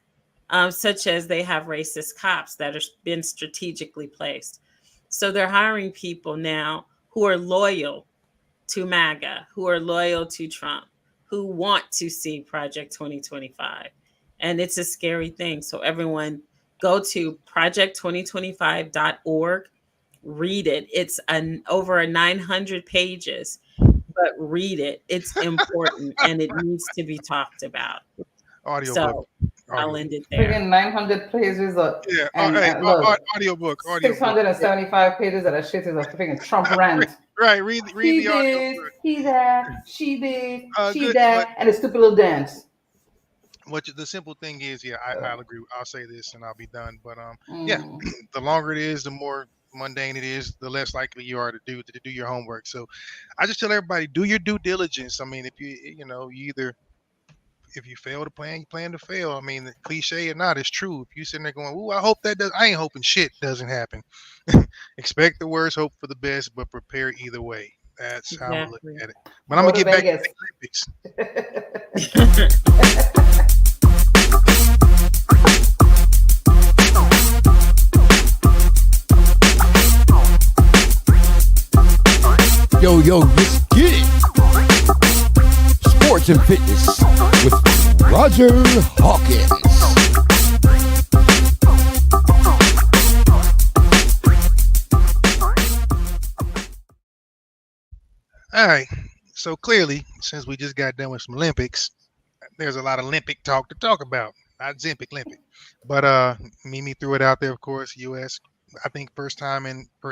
such as they have racist cops that have been strategically placed. So they're hiring people now who are loyal to MAGA, who are loyal to Trump, who want to see Project 2025. And it's a scary thing. So everyone go to project2025.org, read it. It's over 900 pages, but read it. It's important and it needs to be talked about. Audiobook. I'll end it there. Friggin' 900 pages of Yeah. look, Audiobook. 675 pages of that shit is a freaking Trump rant. Right. Read the audiobook. He that, she did, she good, that, and a stupid little dance. What the simple thing is, I'll agree. I'll say this and I'll be done. But yeah, the longer it is, the more mundane it is, the less likely you are to do your homework. So I just tell everybody, do your due diligence. I mean, if you fail to plan, you plan to fail. I mean, the cliche or not, it's true. If you sitting there going, "Ooh, I hope that does," I ain't hoping shit doesn't happen. Expect the worst, hope for the best, but prepare either way. That's how I look at it. But I'm gonna get back to the Olympics. Yo, let's get it. Sports and fitness with Roger Hawkins. All right. So clearly, since we just got done with some Olympics, there's a lot of Olympic talk to talk about. Not Olympic. But Mimi threw it out there, of course, US. I think first time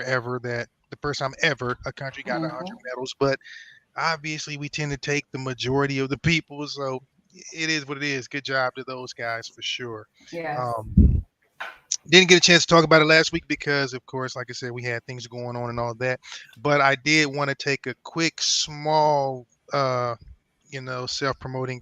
ever a country got 100 medals, but obviously we tend to take the majority of the people, so it is what it is. Good job to those guys for sure. Yeah. Didn't get a chance to talk about it last week because, of course, like I said, we had things going on and all that. But I did want to take a quick, small, self-promoting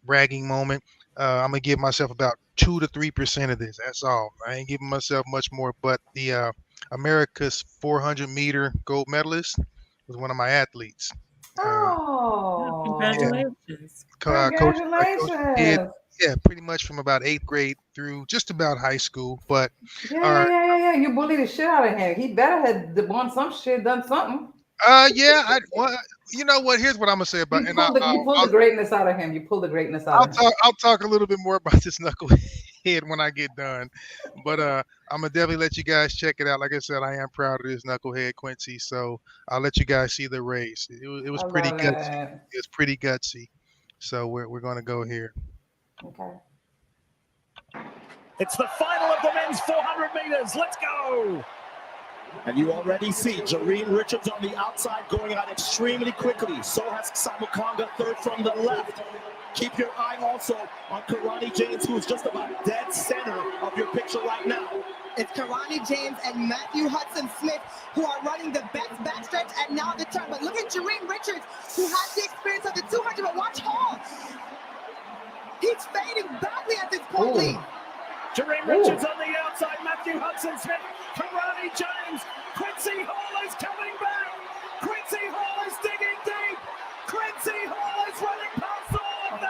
bragging moment. I'm gonna give myself about 2 to 3% of this. That's all. I ain't giving myself much more. But the America's 400 meter gold medalist was one of my athletes. Congratulations! Congratulations! Yeah, pretty much from about 8th grade through just about high school. But yeah. You bullied the shit out of him. He better have won some shit, done something. You know what? Here's what I'm gonna say about you pulled the greatness out of him. You pulled the greatness out of him. I'll talk a little bit more about this knucklehead when I get done. But I'm gonna definitely let you guys check it out. Like I said, I am proud of this knucklehead Quincy. So I'll let you guys see the race. It was pretty gutsy. It was pretty gutsy. So we're gonna go here. Okay. It's the final of the men's 400 meters. Let's go. And you already see Jareen Richards on the outside going out extremely quickly. So has Samukanga third from the left. Keep your eye also on Karani James, who's just about dead center of your picture right now. It's Karani James and Matthew Hudson-Smith who are running the best backstretch and now the turn. But look at Jareen Richards, who has the experience of the 200, but watch Hall. He's fading badly at this point, Lee. Jareen Richards on the outside, Matthew Hudson-Smith, Karani James, Quincy Hall is coming back. Quincy Hall is digging deep. Quincy Hall is running past all of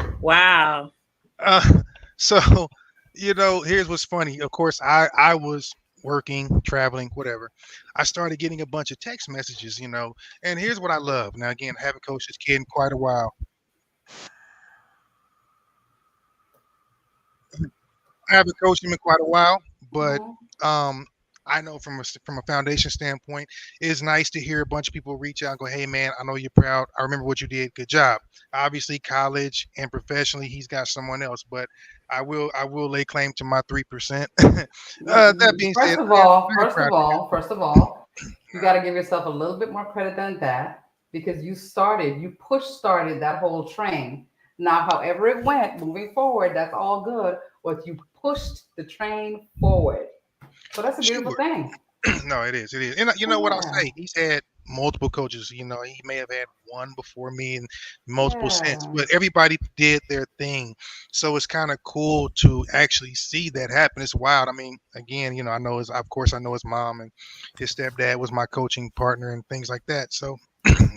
them. Wow. So, here's what's funny. Of course, I was working, traveling, whatever. I started getting a bunch of text messages, and here's what I love. Now, again, I haven't coached this kid in quite a while. I haven't coached him in quite a while, but I know from a foundation standpoint, it's nice to hear a bunch of people reach out and go, "Hey, man, I know you're proud. I remember what you did. Good job." Obviously, college and professionally, he's got someone else, but I will lay claim to my 3%. That being said, first of all, you got to give yourself a little bit more credit than that because you started that whole train. Now, however it went, moving forward, that's all good. But you pushed the train forward. So that's a beautiful thing. No, it is. And you know what I'll say? He's had multiple coaches. You know, he may have had one before me and multiple since, Yeah. but everybody did their thing. So it's kind of cool to actually see that happen. It's wild. I mean, again, you know, I know of course I know his mom and his stepdad was my coaching partner and things like that. So,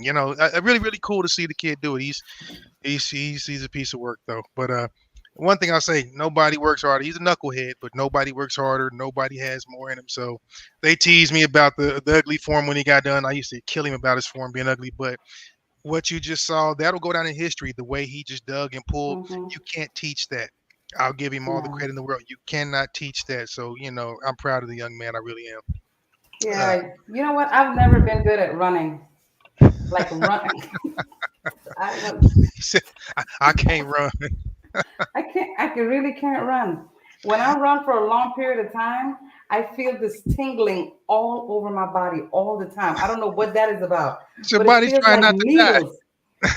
you know, really, really cool to see the kid do it. He's a piece of work though. But one thing I'll say, nobody works harder. He's a knucklehead, but nobody works harder. Nobody has more in him. So they tease me about the ugly form when he got done. I used to kill him about his form being ugly. But what you just saw, that'll go down in history. The way he just dug and pulled, you can't teach that. I'll give him all the credit in the world. You cannot teach that. So, you know, I'm proud of the young man. I really am. Yeah. You know what? I've never been good at running. Like running. He said, I can't run. I really can't run. When I run for a long period of time, I feel this tingling all over my body all the time. I don't know what that is about, Your but it body's feels trying like not to die. needles.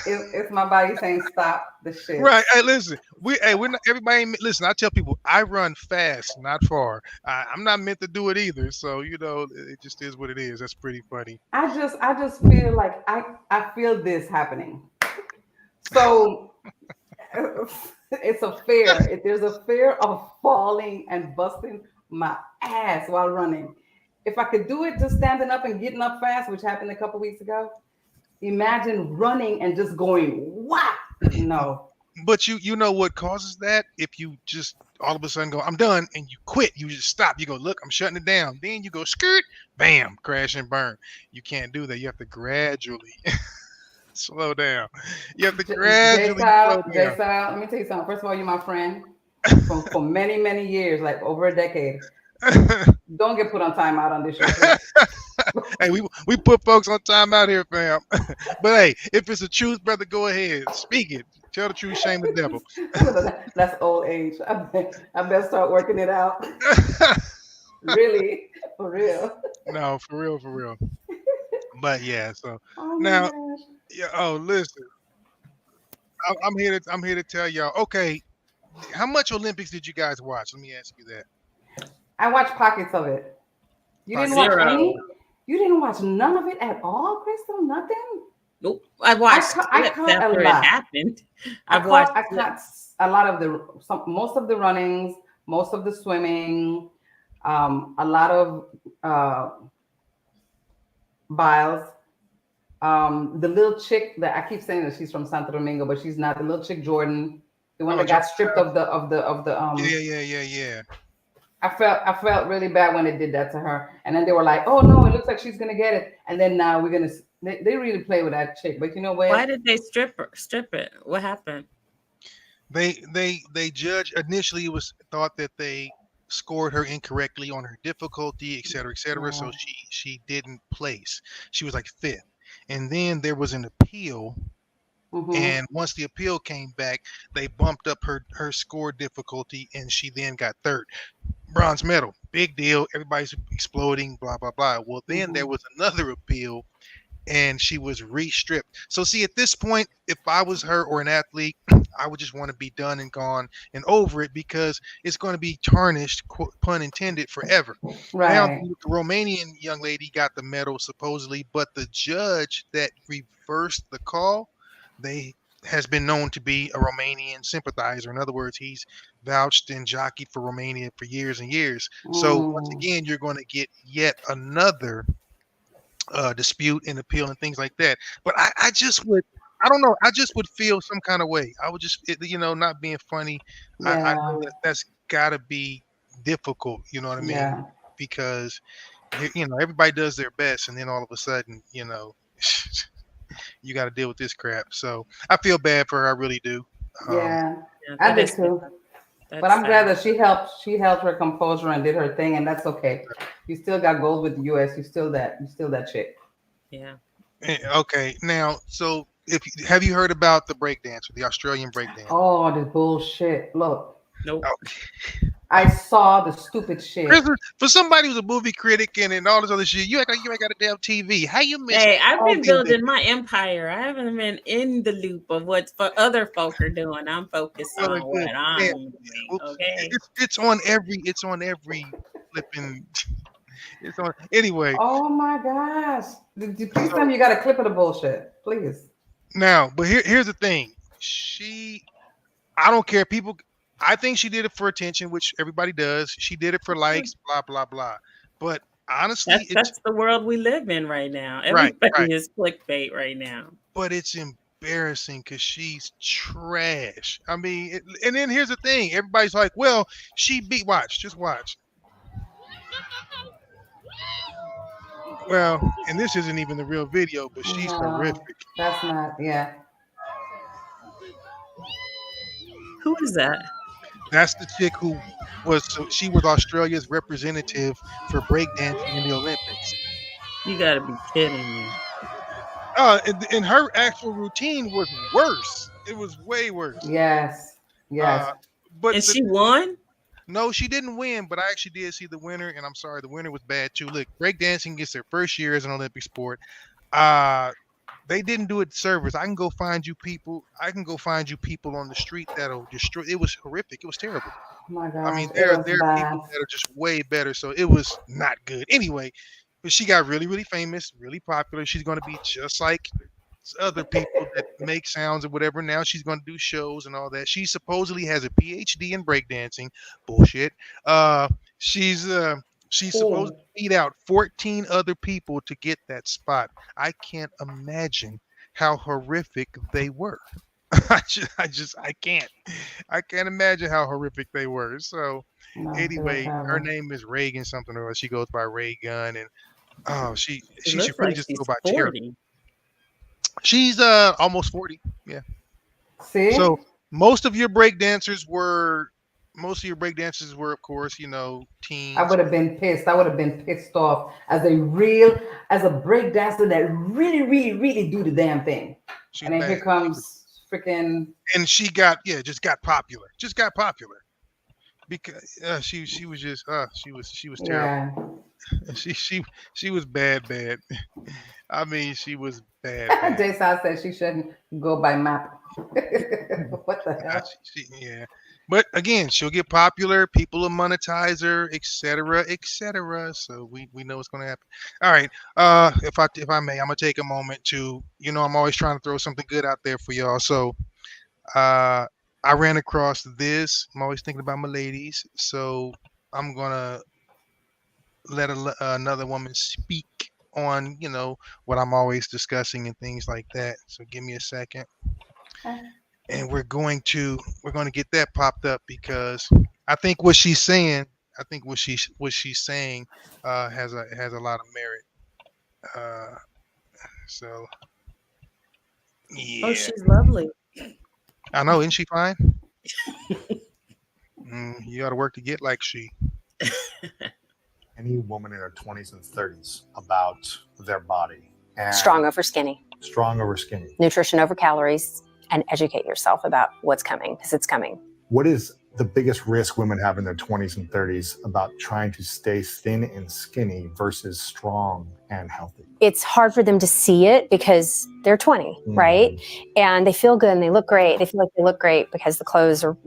It's my body saying stop the shit. Right. Hey, listen, we're not, everybody. Listen, I tell people I run fast, not far. I'm not meant to do it either. So, you know, it just is what it is. That's pretty funny. I just feel like I feel this happening. So it's a fear. There's a fear of falling and busting my ass while running. If I could do it just standing up and getting up fast, which happened a couple weeks ago, imagine running and just going whap. No. But you know what causes that? If you just all of a sudden go, I'm done, and you quit, you just stop. You go, look, I'm shutting it down. Then you go, skirt, bam, crash and burn. You can't do that. You have to gradually slow down. You have to gradually slow down. Let me tell you something. First of all, you're my friend for many, many years, like over a decade. Don't get put on timeout on this show. Hey, we put folks on timeout here, fam. But hey, if it's the truth, brother, go ahead. Speak it. Tell the truth, shame the devil. That's old age. I better start working it out. Really? For real? No, for real. But yeah, so now, yeah. Oh, listen, I'm here to tell y'all. Okay, how much Olympics did you guys watch? Let me ask you that. I watched pockets of it. You didn't watch any? You didn't watch none of it at all, Crystal? Nothing? Nope. I watched I caught after it happened. I caught a lot of most of the runnings, most of the swimming, a lot of Biles. The little chick that I keep saying that she's from Santo Domingo, but she's not. The little chick Jordan, the one that got stripped of the Yeah. I felt really bad when they did that to her, and then they were like, "Oh no, it looks like she's gonna get it," and then now we're gonna. They really play with that chick, but you know what? Why did they strip it? What happened? They judge initially was thought that they scored her incorrectly on her difficulty, et cetera, et cetera. So she didn't place. She was like 5th, and then there was an appeal. And once the appeal came back, they bumped up her score difficulty, and she then got 3rd. Bronze medal, big deal. Everybody's exploding, blah, blah, blah. Well, then there was another appeal, and she was re-stripped. So see, at this point, if I was her or an athlete, I would just want to be done and gone and over it, because it's going to be tarnished, pun intended, forever. Right. Now, the Romanian young lady got the medal supposedly, but the judge that reversed the call, has been known to be a Romanian sympathizer. In other words, he's vouched and jockeyed for Romania for years and years. So once again, you're going to get yet another dispute and appeal and things like that. But I just would feel some kind of way. I would just, not being funny. Yeah. I know that's got to be difficult. You know what I mean? Yeah. Because, everybody does their best, and then all of a sudden, you got to deal with this crap. So I feel bad for her. I really do. I did too. But I'm glad that she held her composure and did her thing, and that's okay. You still got gold with the U.S. You still that chick. Yeah. Okay. Now, so have you heard about the breakdancer, the Australian breakdancer? Oh, this bullshit! Look. Nope. Okay. I saw the stupid shit. For somebody who's a movie critic and all this other shit, you ain't got a damn TV. How you miss? Hey, I've been building my empire. I haven't been in the loop of what other folk are doing. I'm focused on what I'm doing. Okay. It's on every flipping. It's on anyway. Oh my gosh! Please So tell me you got a clip of the bullshit, please. now, but here's the thing. I don't care. People, I think she did it for attention, which everybody does. She did it for likes, blah blah blah. But honestly, it's That's the world we live in right now. right, right. Everybody is clickbait right now. But it's embarrassing because she's trash. I mean, and then here's the thing. Everybody's like, well, she beat. Watch, just watch. Well, and this isn't even the real video, but she's horrific. That's not. Yeah. Who is that? That's the chick who she was Australia's representative for breakdancing in the Olympics. You got to be kidding me. And her actual routine was worse. It was way worse. Yes. Yes. But And she won? No, she didn't win, but I actually did see the winner, and I'm sorry, the winner was bad too. Look, breakdancing gets their first year as an Olympic sport. They didn't do it service. I can go find you people on the street that'll destroy. It was horrific. It was terrible. Oh my God. I mean, there are people that are just way better. So it was not good. Anyway, but she got really, really famous, really popular. She's going to be just like other people that make sounds or whatever. Now she's going to do shows and all that. She supposedly has a PhD in breakdancing. Bullshit. She's supposed to beat out 14 other people to get that spot. I can't imagine how horrific they were. I can't imagine how horrific they were. So anyway, her name is Reagan something or she goes by Ray Gun, and she should really just go by Cherry. She's almost 40. Yeah. See? So most of your breakdancers were, of course, teens. I would have been pissed. I would have been pissed off as a break dancer that really, really, really do the damn thing. And then here comes freaking. And she got popular. Just got popular because she was just she was terrible. Yeah. She was bad. I mean, she was bad. Jason said she shouldn't go by map. What the hell? Yeah. But again, she'll get popular. People will monetize her, etc., etc. So we know what's going to happen. All right. If I may, I'm gonna take a moment to, I'm always trying to throw something good out there for y'all. So, I ran across this. I'm always thinking about my ladies. So I'm gonna let another woman speak on, what I'm always discussing and things like that. So give me a second. And we're going to get that popped up because I think what she's saying, has a lot of merit. So yeah. Oh, she's lovely. I know, isn't she fine? You got to work to get like she. Any woman in her 20s and 30s about their body. And strong over skinny. Strong over skinny. Nutrition over calories. And educate yourself about what's coming, because it's coming. What is the biggest risk women have in their 20s and 30s about trying to stay thin and skinny versus strong and healthy? It's hard for them to see it because they're 20, right? And they feel good and they look great. They feel like they look great because the clothes are,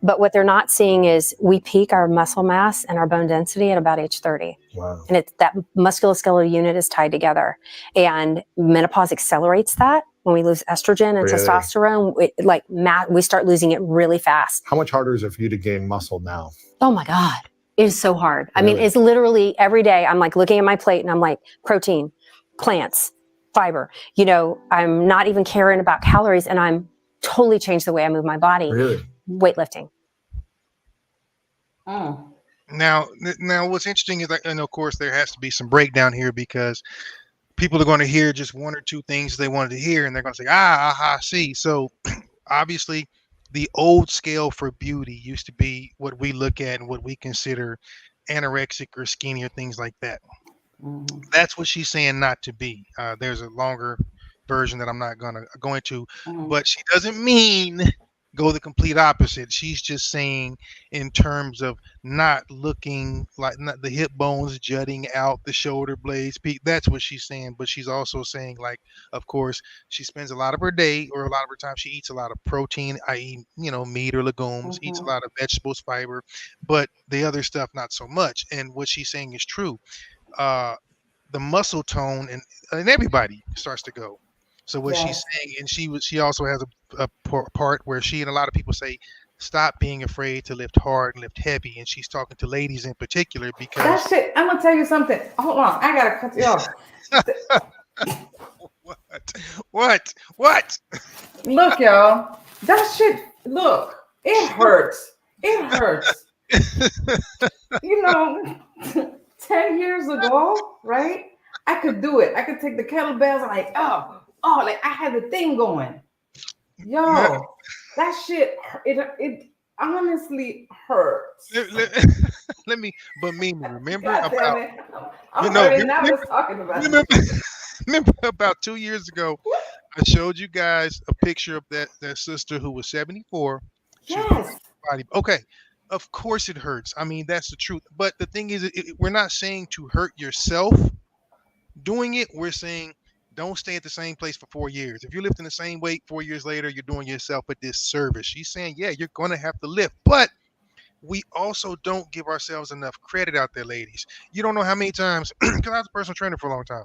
but what they're not seeing is we peak our muscle mass and our bone density at about age 30. Wow. And it's that musculoskeletal unit is tied together, and menopause accelerates that. When we lose estrogen and testosterone, we start losing it really fast. How much harder is it for you to gain muscle now? Oh my God. It is so hard. Really? I mean, it's literally every day I'm like looking at my plate and I'm like, protein, plants, fiber. I'm not even caring about calories, and I'm totally changed the way I move my body. Really? Weightlifting. Oh. Now what's interesting is that, and of course there has to be some breakdown here because people are going to hear just one or two things they wanted to hear, and they're going to say, see. So obviously the old scale for beauty used to be what we look at and what we consider anorexic or skinny or things like that. Mm-hmm. That's what she's saying not to be. There's a longer version that I'm not going to go into, but she doesn't mean go the complete opposite. She's just saying in terms of not looking like not the hip bones jutting out, the shoulder blades peak. That's what she's saying. But she's also saying, like, of course, she spends a lot of her day or a lot of her time. She eats a lot of protein, i.e., meat or legumes. Eats a lot of vegetables, fiber, but the other stuff not so much. And what she's saying is true. The muscle tone and everybody starts to go. So what she's saying, and she also has a part where she and a lot of people say, stop being afraid to lift hard and lift heavy. And she's talking to ladies in particular because that shit. I'm gonna tell you something. Hold on, I gotta cut you off. What? Look, y'all, that shit. Look, it hurts. It hurts. 10 years ago, right? I could do it. I could take the kettlebells and like, like I had the thing going. Yo, that shit, it honestly hurts. Mimi, remember God about damn it. I'm already now just talking about it. Remember about 2 years ago, I showed you guys a picture of that sister who was 74. Yes. Okay. Of course it hurts. I mean, that's the truth. But the thing is, we're not saying to hurt yourself doing it. We're saying don't stay at the same place for 4 years. If you're lifting the same weight 4 years later, you're doing yourself a disservice. She's saying, yeah, you're going to have to lift. But we also don't give ourselves enough credit out there, ladies. You don't know how many times, because I was a personal trainer for a long time.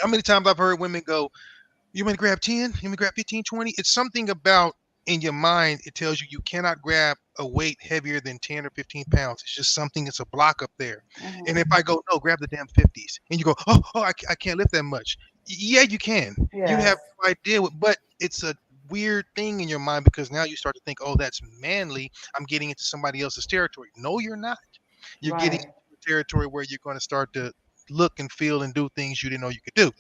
How many times I've heard women go, you want to grab 10? You want to grab 15, 20? It's something about in your mind, it tells you cannot grab a weight heavier than 10 or 15 pounds. It's just something, it's a block up there. And if I go, no, grab the damn 50s. And you go, I can't lift that much. Yeah, you can. Yes. You have no idea, but it's a weird thing in your mind because now you start to think, that's manly. I'm getting into somebody else's territory. No, you're not. You're getting into territory where you're going to start to look and feel and do things you didn't know you could do.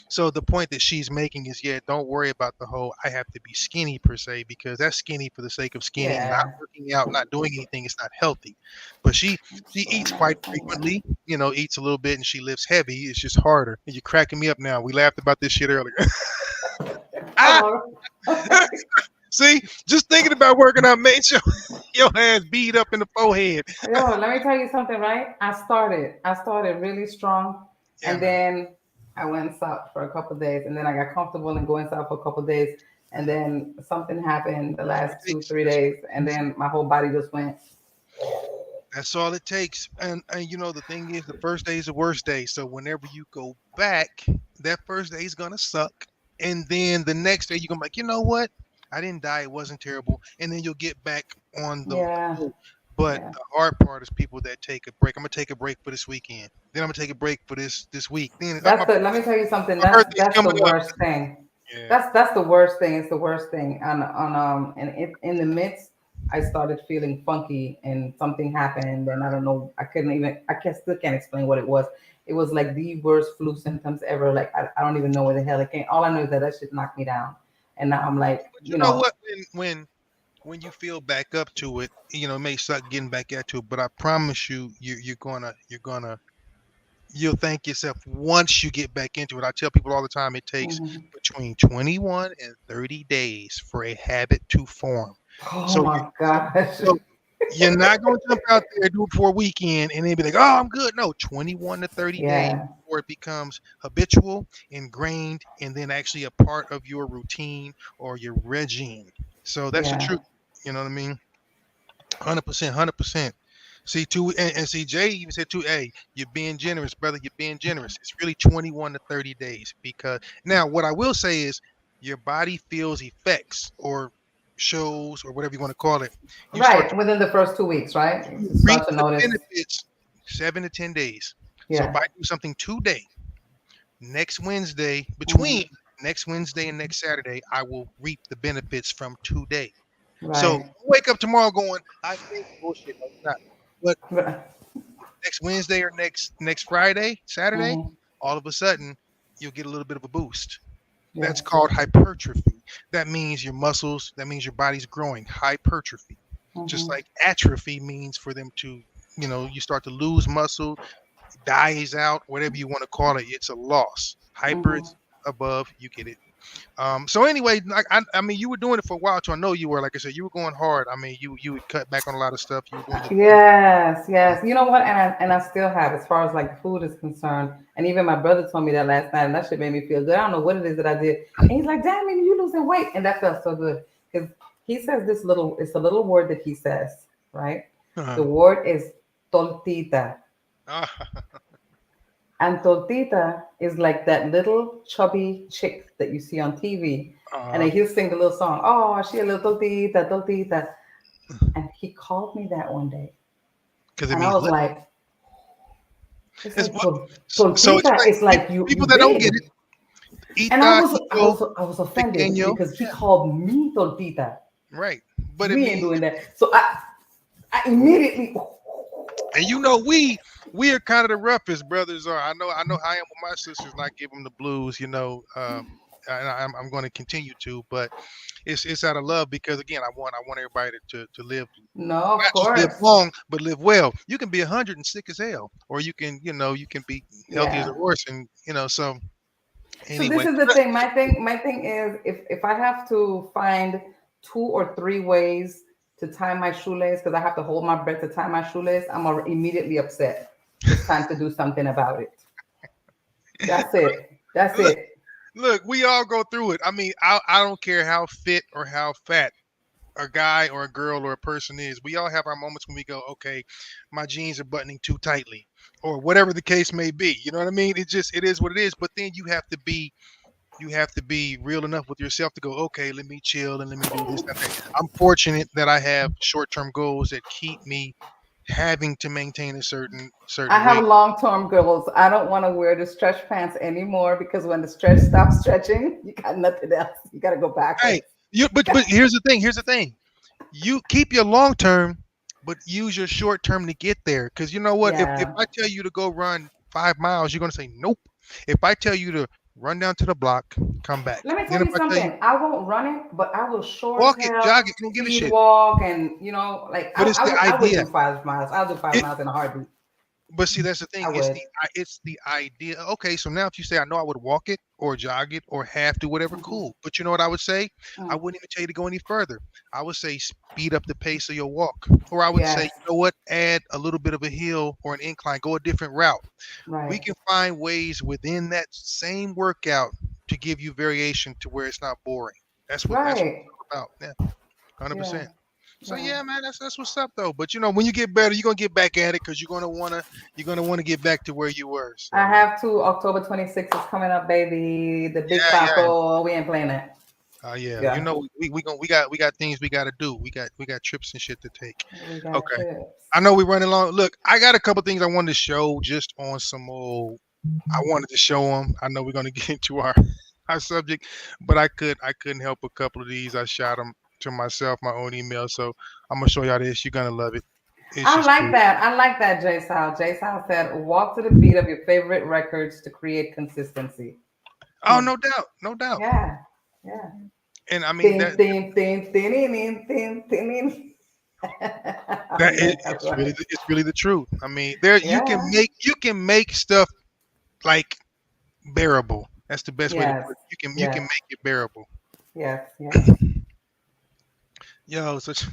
So the point that she's making is, don't worry about the whole I have to be skinny per se, because that's skinny for the sake of skinny, not working out, not doing anything. It's not healthy. But she eats quite frequently, eats a little bit, and she lifts heavy. It's just harder. And you're cracking me up now. We laughed about this shit earlier. See, just thinking about working out made your ass beat up in the forehead. Yo, let me tell you something, right? I started really strong, and then I went south for a couple of days, and then I got comfortable in going south for a couple of days, and then something happened the last 2-3 days, and then my whole body just went. That's all it takes. And the thing is, the first day is the worst day. So whenever you go back, that first day is gonna suck, and then the next day you're gonna be like, you know what? I didn't die. It wasn't terrible. And then you'll get back on the But the hard part is people that take a break. I'm going to take a break for this weekend. Then I'm going to take a break for this week. Then let me tell you something. That's the worst thing. Yeah. That's the worst thing. It's the worst thing. And in the midst, I started feeling funky and something happened. And I don't know. I still can't explain what it was. It was like the worst flu symptoms ever. Like, I don't even know where the hell it came. All I know is that shit knocked me down. And now I'm like, you know what? When you feel back up to it, it may suck getting back at it, but I promise you, you'll thank yourself once you get back into it. I tell people all the time, it takes between 21 and 30 days for a habit to form. My gosh. So you're not going to jump out there and do it for a weekend and then be like, I'm good. No, 21 to 30 days before it becomes habitual, ingrained, and then actually a part of your routine or your regime. So that's the truth. You know what I mean? 100%. See, see, Jay even said too, hey, you're being generous, brother. You're being generous. It's really 21 to 30 days. Because now what I will say is your body feels effects or shows or whatever you want to call it. Within the first 2 weeks, right? You reap the benefits 7 to 10 days. Yeah. So if I do something today, next Wednesday, between next Wednesday and next Saturday, I will reap the benefits from today. Right. So wake up tomorrow going, I think bullshit. No, it's not. But next Wednesday or next Friday, Saturday, all of a sudden you'll get a little bit of a boost. Yeah. That's called hypertrophy. That means your muscles, that means your body's growing. Hypertrophy. Just like atrophy means for them to, you start to lose muscle, dies out, whatever you want to call it. It's a loss. Hyper is above, you get it. So anyway, like I mean, you were doing it for a while, so I know you were. Like I said, you were going hard. I mean, you would cut back on a lot of stuff. You were doing your Yes, yes. You know what? And I still have, as far as like food is concerned. And even my brother told me that last night, and that shit made me feel good. I don't know what it is that I did. And he's like, "Damn, man, you losing weight," and that felt so good because he says this little. It's a little word that he says, right? Uh-huh. The word is tortita. Ah, And tortita is like that little chubby chick that you see on TV. And then he'll sing the little song, "Oh, she a little tortita, tortita." And he called me that one day. because it And I means was little. like, it's It's like what- so tortita is like you people that don't big. get it. And I Ita, was offended pequeño. because he called me tortita. Right, but it We ain't means, doing that. So I immediately, and you know, we are kind of the roughest brothers are. I know I am with my sisters, not give them the blues, you know. And I'm going to continue to, but it's out of love because again, I want everybody to live, no, of not just live course. long, but live well. You can be 100 and sick as hell, or you can be healthy as a Yeah. horse, and so So anyway. this is the thing. My thing is if I have to find 2 or 3 ways to tie my shoelace because I have to hold my breath to tie my shoelace, I'm immediately upset. It's time to do something about it. That's it. That's Look, it. look, we all go through it. I mean, I don't care how fit or how fat a guy or a girl or a person is. We all have our moments when we go, okay, my jeans are buttoning too tightly, or whatever the case may be. You know what I mean? It is what it is. But then you have to be real enough with yourself to go, okay, let me chill and let me do this. I'm fortunate that I have short-term goals that keep me having to maintain a certain I have weight. long-term goals. I don't want to wear the stretch pants anymore because when the stretch stops stretching, you got nothing else. You got to go backwards. Hey, but here's the thing. Here's the thing. You keep your long term, but use your short term to get there. Because you know what? If Yeah. I tell you to go run 5 miles, you're gonna say nope. If I tell you to run down to the block, come back. Let me Then tell if you I tell you something. I won't run it, but I will short walk it, hell, jog it, don't give a speed shit. walk, and like But it's the I would idea. do 5 miles. I'll do 5 miles in a heartbeat. But see, that's the thing. I would. It's the idea. Okay, so now if you say I know I would walk it or jog it or have to whatever, cool. But you know what I would say? I wouldn't even tell you to go any further. I would say speed up the pace of your walk, or I would say, Yes. you know what? Add a little bit of a hill or an incline. Go a different route. We Right. can find ways within that same workout to give you variation to where it's not boring. That's what it's Right. all about. Yeah, 100%. Yeah. So Yeah. yeah, man, that's what's up though. But you know, when you get better, you're gonna get back at it because you're gonna wanna get back to where you were. So, I have to. October 26th is coming up, baby. The big yeah. Paco. We ain't playing that. Yeah. Yeah. You know, we got things we gotta do. We got trips and shit to take. We got Okay. trips. I know we're running long. Look, I got a couple things I wanted to show just on some old. I wanted to show them. I know we're gonna get into our subject, but I couldn't help a couple of these. I shot them to myself, my own email. So I'm gonna show y'all this. You're gonna love it. It's I just like cool. that. I like that, Jay Sal. Jay Sal said, walk to the beat of your favorite records to create consistency. Oh, no doubt, no doubt. Yeah. Yeah. And I mean that it's really the truth. I mean, you can make stuff like bearable. That's the best way to put it. You can make it bearable. Yes, yes. Yo, such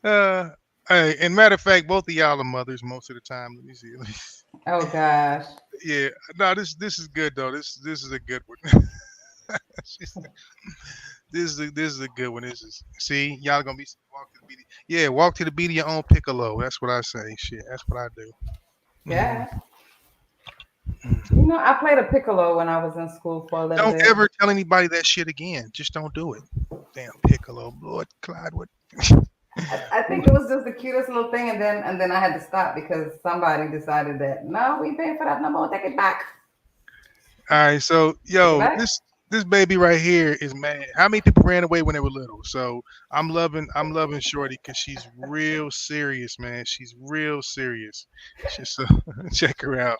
hey, and matter of fact, both of y'all are mothers most of the time. Let me see. Oh gosh. Yeah, no, this is good though. This is a good one. This is a good one. This is see, y'all gonna be walk to the beat. Yeah, walk to the beat of your own piccolo. That's what I say. Shit, that's what I do. Yeah. You know, I played a piccolo when I was in school for a little Don't bit. ever tell anybody that shit again. Just don't do it. Damn piccolo, Lord Clyde. What? I think it was just the cutest little thing, and then I had to stop because somebody decided that no, we ain't paying for that no more. Take it back. All right, so yo, Right. this baby right here is mad. How many people ran away when they were little? So I'm loving Shorty because she's real serious, man. She's real serious. Just check her out.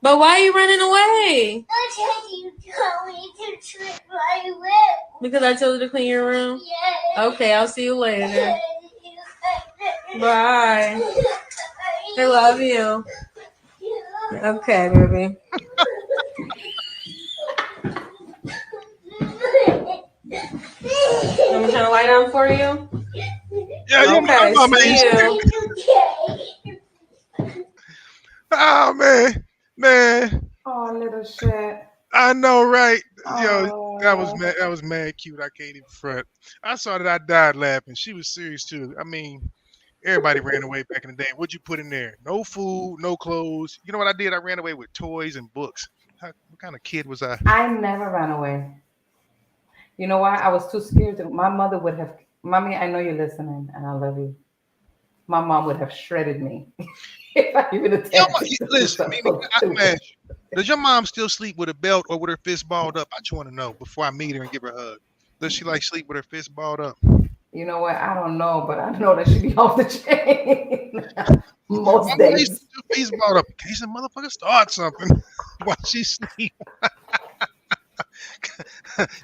But why are you running away? Because you told me to treat my room. Because I told you to clean your room? Yes. Okay, I'll see you later. Bye. I love you. Okay, baby. turn the light on for you? Yeah, your Okay, mama see ain't you. Oh man. Oh, little shit. I know, right? Yo, Oh. that was mad cute. I can't even front. I saw that I died laughing. She was serious too. I mean, everybody ran away back in the day. What'd you put in there? No food, no clothes. You know what I did? I ran away with toys and books. What kind of kid was I? I never ran away. You know why? I was too scared. My mother would have, Mommy, I know you're listening and I love you. My mom would have shredded me if I even attempted to do Listen, something Mimi, so stupid. does your mom still sleep with a belt or with her fist balled up? I just want to know before I meet her and give her a hug. Does she like sleep with her fist balled up? You know what? I don't know, but I know that she be off the chain most Why is days. her fist balled up? In case the motherfucker start something while she sleep.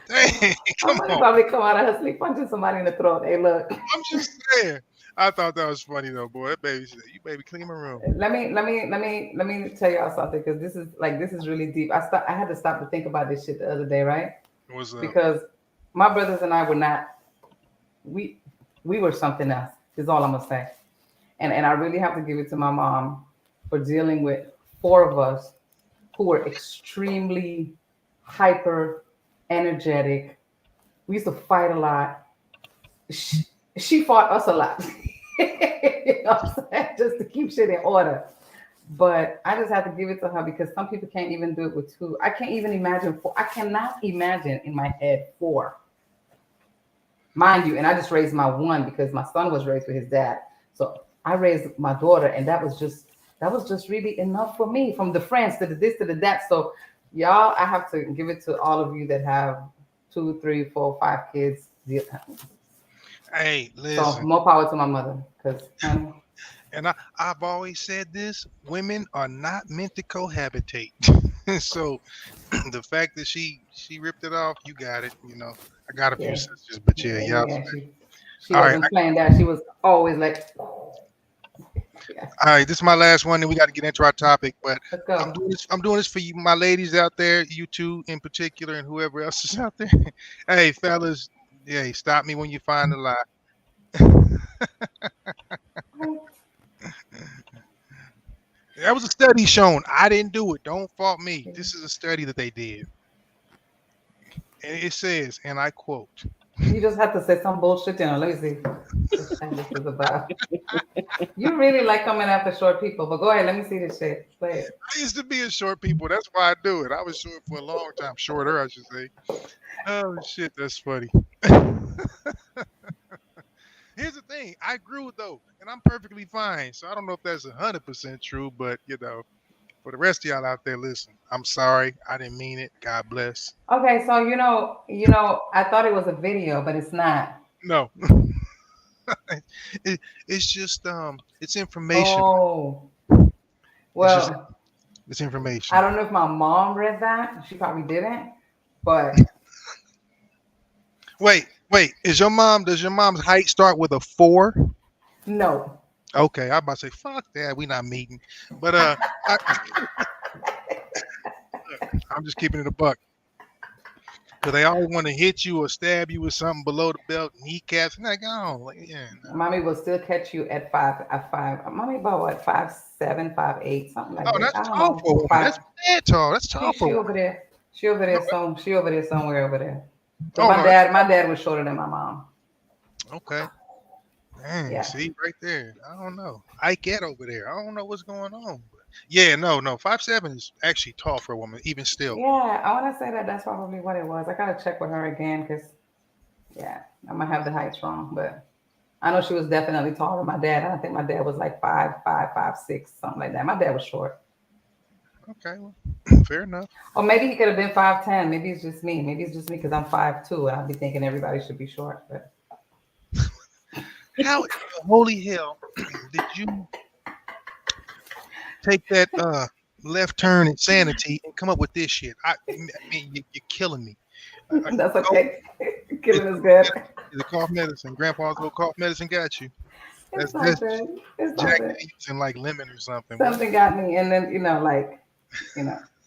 Dang, come on. Probably come out of her sleep punching somebody in the throat. Hey, look. I'm just saying. I thought that was funny though, boy. That baby said, "You baby, clean my room." Let me tell y'all something because this is really deep. I had to stop to think about this shit the other day, right? What's up? Because my brothers and I were not. We were something else. Is all I'm gonna say. And I really have to give it to my mom for dealing with 4 of us who were extremely hyper energetic. We used to fight a lot. She fought us a lot. You know what I'm saying? Just to keep shit in order. But I just have to give it to her because some people can't even do it with 2. I can't even imagine 4. I cannot imagine in my head 4. Mind you, and I just raised my 1 because my son was raised with his dad. So I raised my daughter, and that was just really enough for me, from the friends to the this to the that. So y'all, I have to give it to all of you that have 2, 3, 4, 5 kids. Hey, listen. So more power to my mother, because and I've always said this: women are not meant to cohabitate. So the fact that she ripped it off, you got it. You know, I got a few sisters, but yeah. She wasn't playing that. She was always like. All right, this is my last one, and we got to get into our topic. But Let's go. I'm doing this for you, my ladies out there, you two in particular, and whoever else is out there. Hey, fellas, yeah, stop me when you find the lie. That was a study shown. I didn't do it. Don't fault me. This is a study that they did, and it says, and I quote. You just have to say some bullshit, let me see. This is about. You really like coming after short people, but go ahead, let me see this shit. Play it. I used to be a short people. That's why I do it. I was short for a long time. Shorter, I should say. Oh shit, that's funny. Here's the thing. I grew though, and I'm perfectly fine. So I don't know if that's 100% true, but you know, for the rest of y'all out there, listen. I'm sorry. I didn't mean it. God bless. Okay, so you know, I thought it was a video, but it's not. No. It's just it's information. Oh. Well, it's information. I don't know if my mom read that. She probably didn't. But wait. Does your mom's height start with a 4? No. Okay, I'm about to say, fuck that. We not meeting. But I'm just keeping it a buck. Because they always want to hit you or stab you with something below the belt, kneecaps, and like, oh, like, yeah. No. Mommy will still catch you at 5. Mommy about what, 5'7", 5'8", something like that. Oh, that's tall for a woman. That's mad tall. That's tall for a woman. Over there. She over there somewhere over there. Oh, my dad was shorter than my mom. Okay. Dang, yeah. See right there. I don't know. I get over there. I don't know what's going on. But yeah, no. 5'7" is actually tall for a woman, even still. Yeah, I want to say that's probably what it was. I gotta check with her again because, yeah, I might have the heights wrong, but I know she was definitely taller than my dad. I think my dad was like 5'5", 5'6", something like that. My dad was short. Okay, well, fair enough. Or maybe he could have been 5'10". Maybe it's just me. Maybe it's just me because I'm 5'2", and I'll be thinking everybody should be short. But how in the holy hell did you take that left turn insanity and come up with this shit? I mean, you're killing me. That's okay. Killing is good. The cough medicine. Grandpa's little cough medicine got you. That's Jack Daniels and like lemon or something. Something got me, and then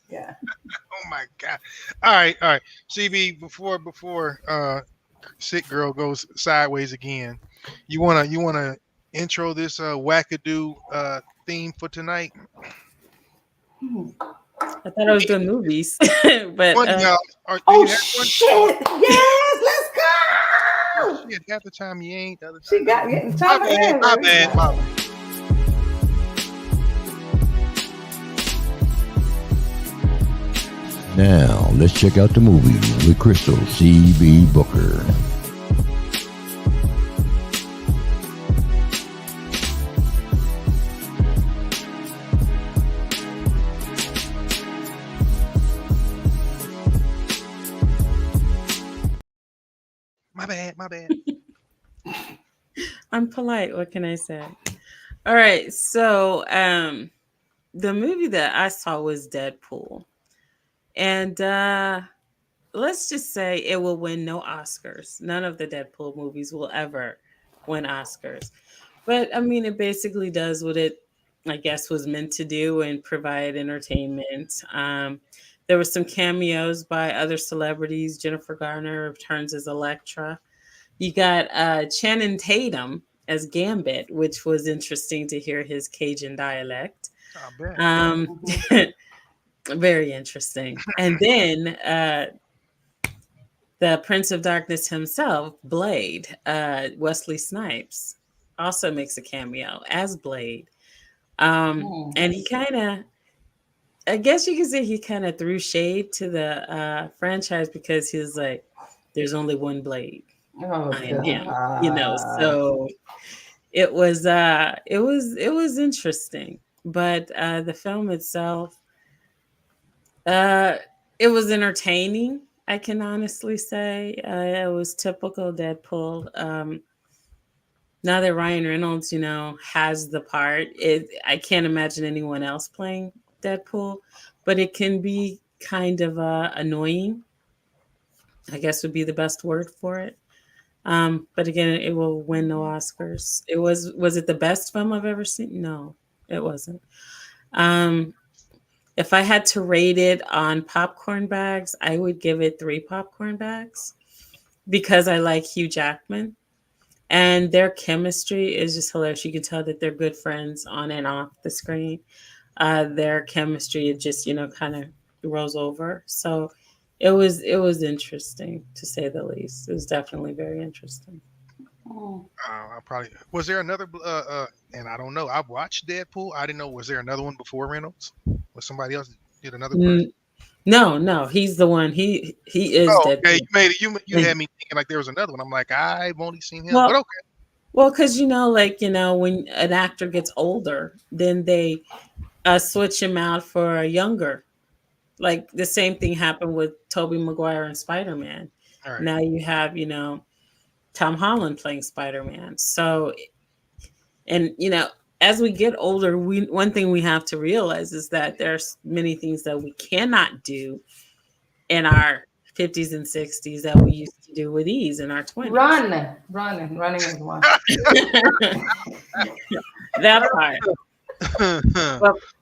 yeah. Oh my God. All right. CB, before sick girl goes sideways again. You wanna intro this wackadoo theme for tonight? I thought I was doing movies, but One y'all. Do Oh you have one? shit! Yes, let's Oh, go. shit, half the time you ain't. The other She time got you getting ain't. time My bad. My bad. My bad. Now, let's check out the movies with Crystal C.B. Booker. My bad. My bad. I'm polite. What can I say? All right. So, the movie that I saw was Deadpool. And let's just say it will win no Oscars. None of the Deadpool movies will ever win Oscars. But I mean, it basically does what it, I guess, was meant to do and provide entertainment. There were some cameos by other celebrities. Jennifer Garner returns as Elektra. You got Channing Tatum as Gambit, which was interesting to hear his Cajun dialect. I bet. Um, very interesting. And then the Prince of Darkness himself, Blade, Wesley Snipes, also makes a cameo as Blade. And he kind of, I guess you could say he kind of threw shade to the franchise because he was like, there's only one Blade. Oh, I am him, so it was interesting, but the film itself, it was entertaining. I can honestly say it was typical Deadpool. Now that Ryan Reynolds, has the part, I can't imagine anyone else playing Deadpool, but it can be kind of annoying, I guess would be the best word for it. But again, it will win no Oscars. Was it the best film I've ever seen? No, it wasn't. If I had to rate it on popcorn bags, I would give it 3 popcorn bags because I like Hugh Jackman and their chemistry is just hilarious. You can tell that they're good friends on and off the screen. Their chemistry, it just, kind of rolls over. So it was interesting to say the least. It was definitely very interesting. I probably was there another and I don't know. I've watched Deadpool. I didn't know, was there another one before Reynolds? Was somebody else did another person? No, he's the one. He is Deadpool. Okay, you made it. You had me thinking like there was another one. I'm like, I've only seen him, Well, but okay. Well, because when an actor gets older, then they switch him out for a younger. Like the same thing happened with Tobey Maguire and Spider-Man. All right. Now you have, Tom Holland playing Spider-Man. So, and as we get older, one thing we have to realize is that there's many things that we cannot do in our 50s and 60s that we used to do with ease in our 20s. Running is one. That part.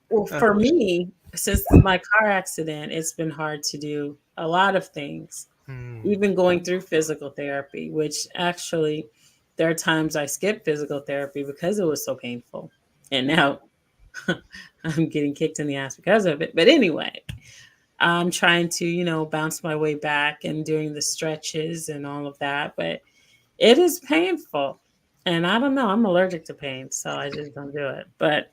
Well, for me, since my car accident, it's been hard to do a lot of things, even going through physical therapy, which actually there are times I skip physical therapy because it was so painful. And now I'm getting kicked in the ass because of it. But anyway, I'm trying to, bounce my way back and doing the stretches and all of that. But it is painful. And I don't know, I'm allergic to pain, so I just don't do it. But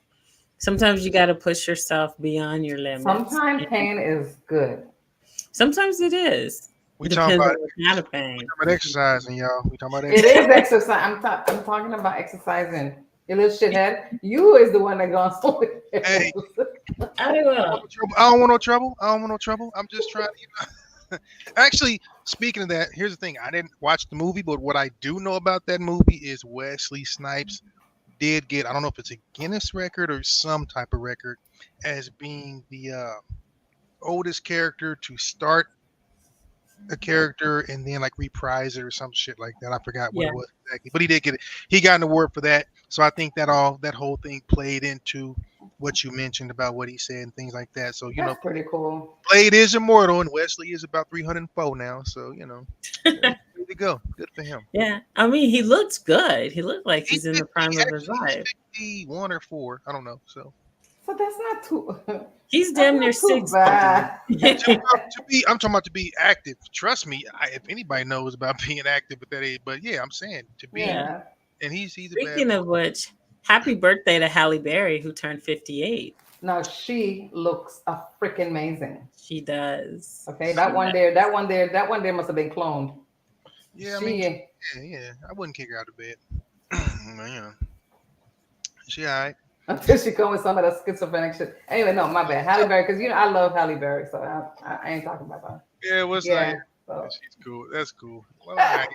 sometimes you got to push yourself beyond your limits. Sometimes pain is good. Sometimes it is. We talking about kind of pain. We talking about exercising, y'all. We talking about It is exercise. I'm talking about exercising. You little shithead. You is the one that goes somewhere. Hey, I don't know. I don't want no trouble. I don't want no trouble. I'm just trying to, Actually, speaking of that, here's the thing. I didn't watch the movie, but what I do know about that movie is Wesley Snipes did get, I don't know if it's a Guinness record or some type of record, as being the oldest character to start a character and then like reprise it or some shit like that. I forgot what it was exactly, but he did get it. He got an award for that. So I think that whole thing played into what you mentioned about what he said and things like that. So That's pretty cool. Blade is immortal and Wesley is about 304 now. So to go. Good for him. Yeah, I mean, he looks good. He looked like he's in the prime of his He's life. 51 or 4. I don't know. So that's not too. He's That's damn near not too 60. bad. I'm talking about to be active. Trust me, if anybody knows about being active at that age, but yeah, I'm saying to be, Yeah. and he's a bad Speaking boy. of which, happy birthday to Halle Berry, who turned 58. Now she looks a freaking amazing. She does. Okay, that one there must have been cloned. Yeah, I mean, yeah, I wouldn't kick her out of bed. Yeah, she all right. Until she come with some of the schizophrenic shit. Anyway, no, my bad. Halle Berry, because I love Halle Berry, so I ain't talking about her. Yeah, what's Yeah. that? So. She's cool. That's cool. Well, all right.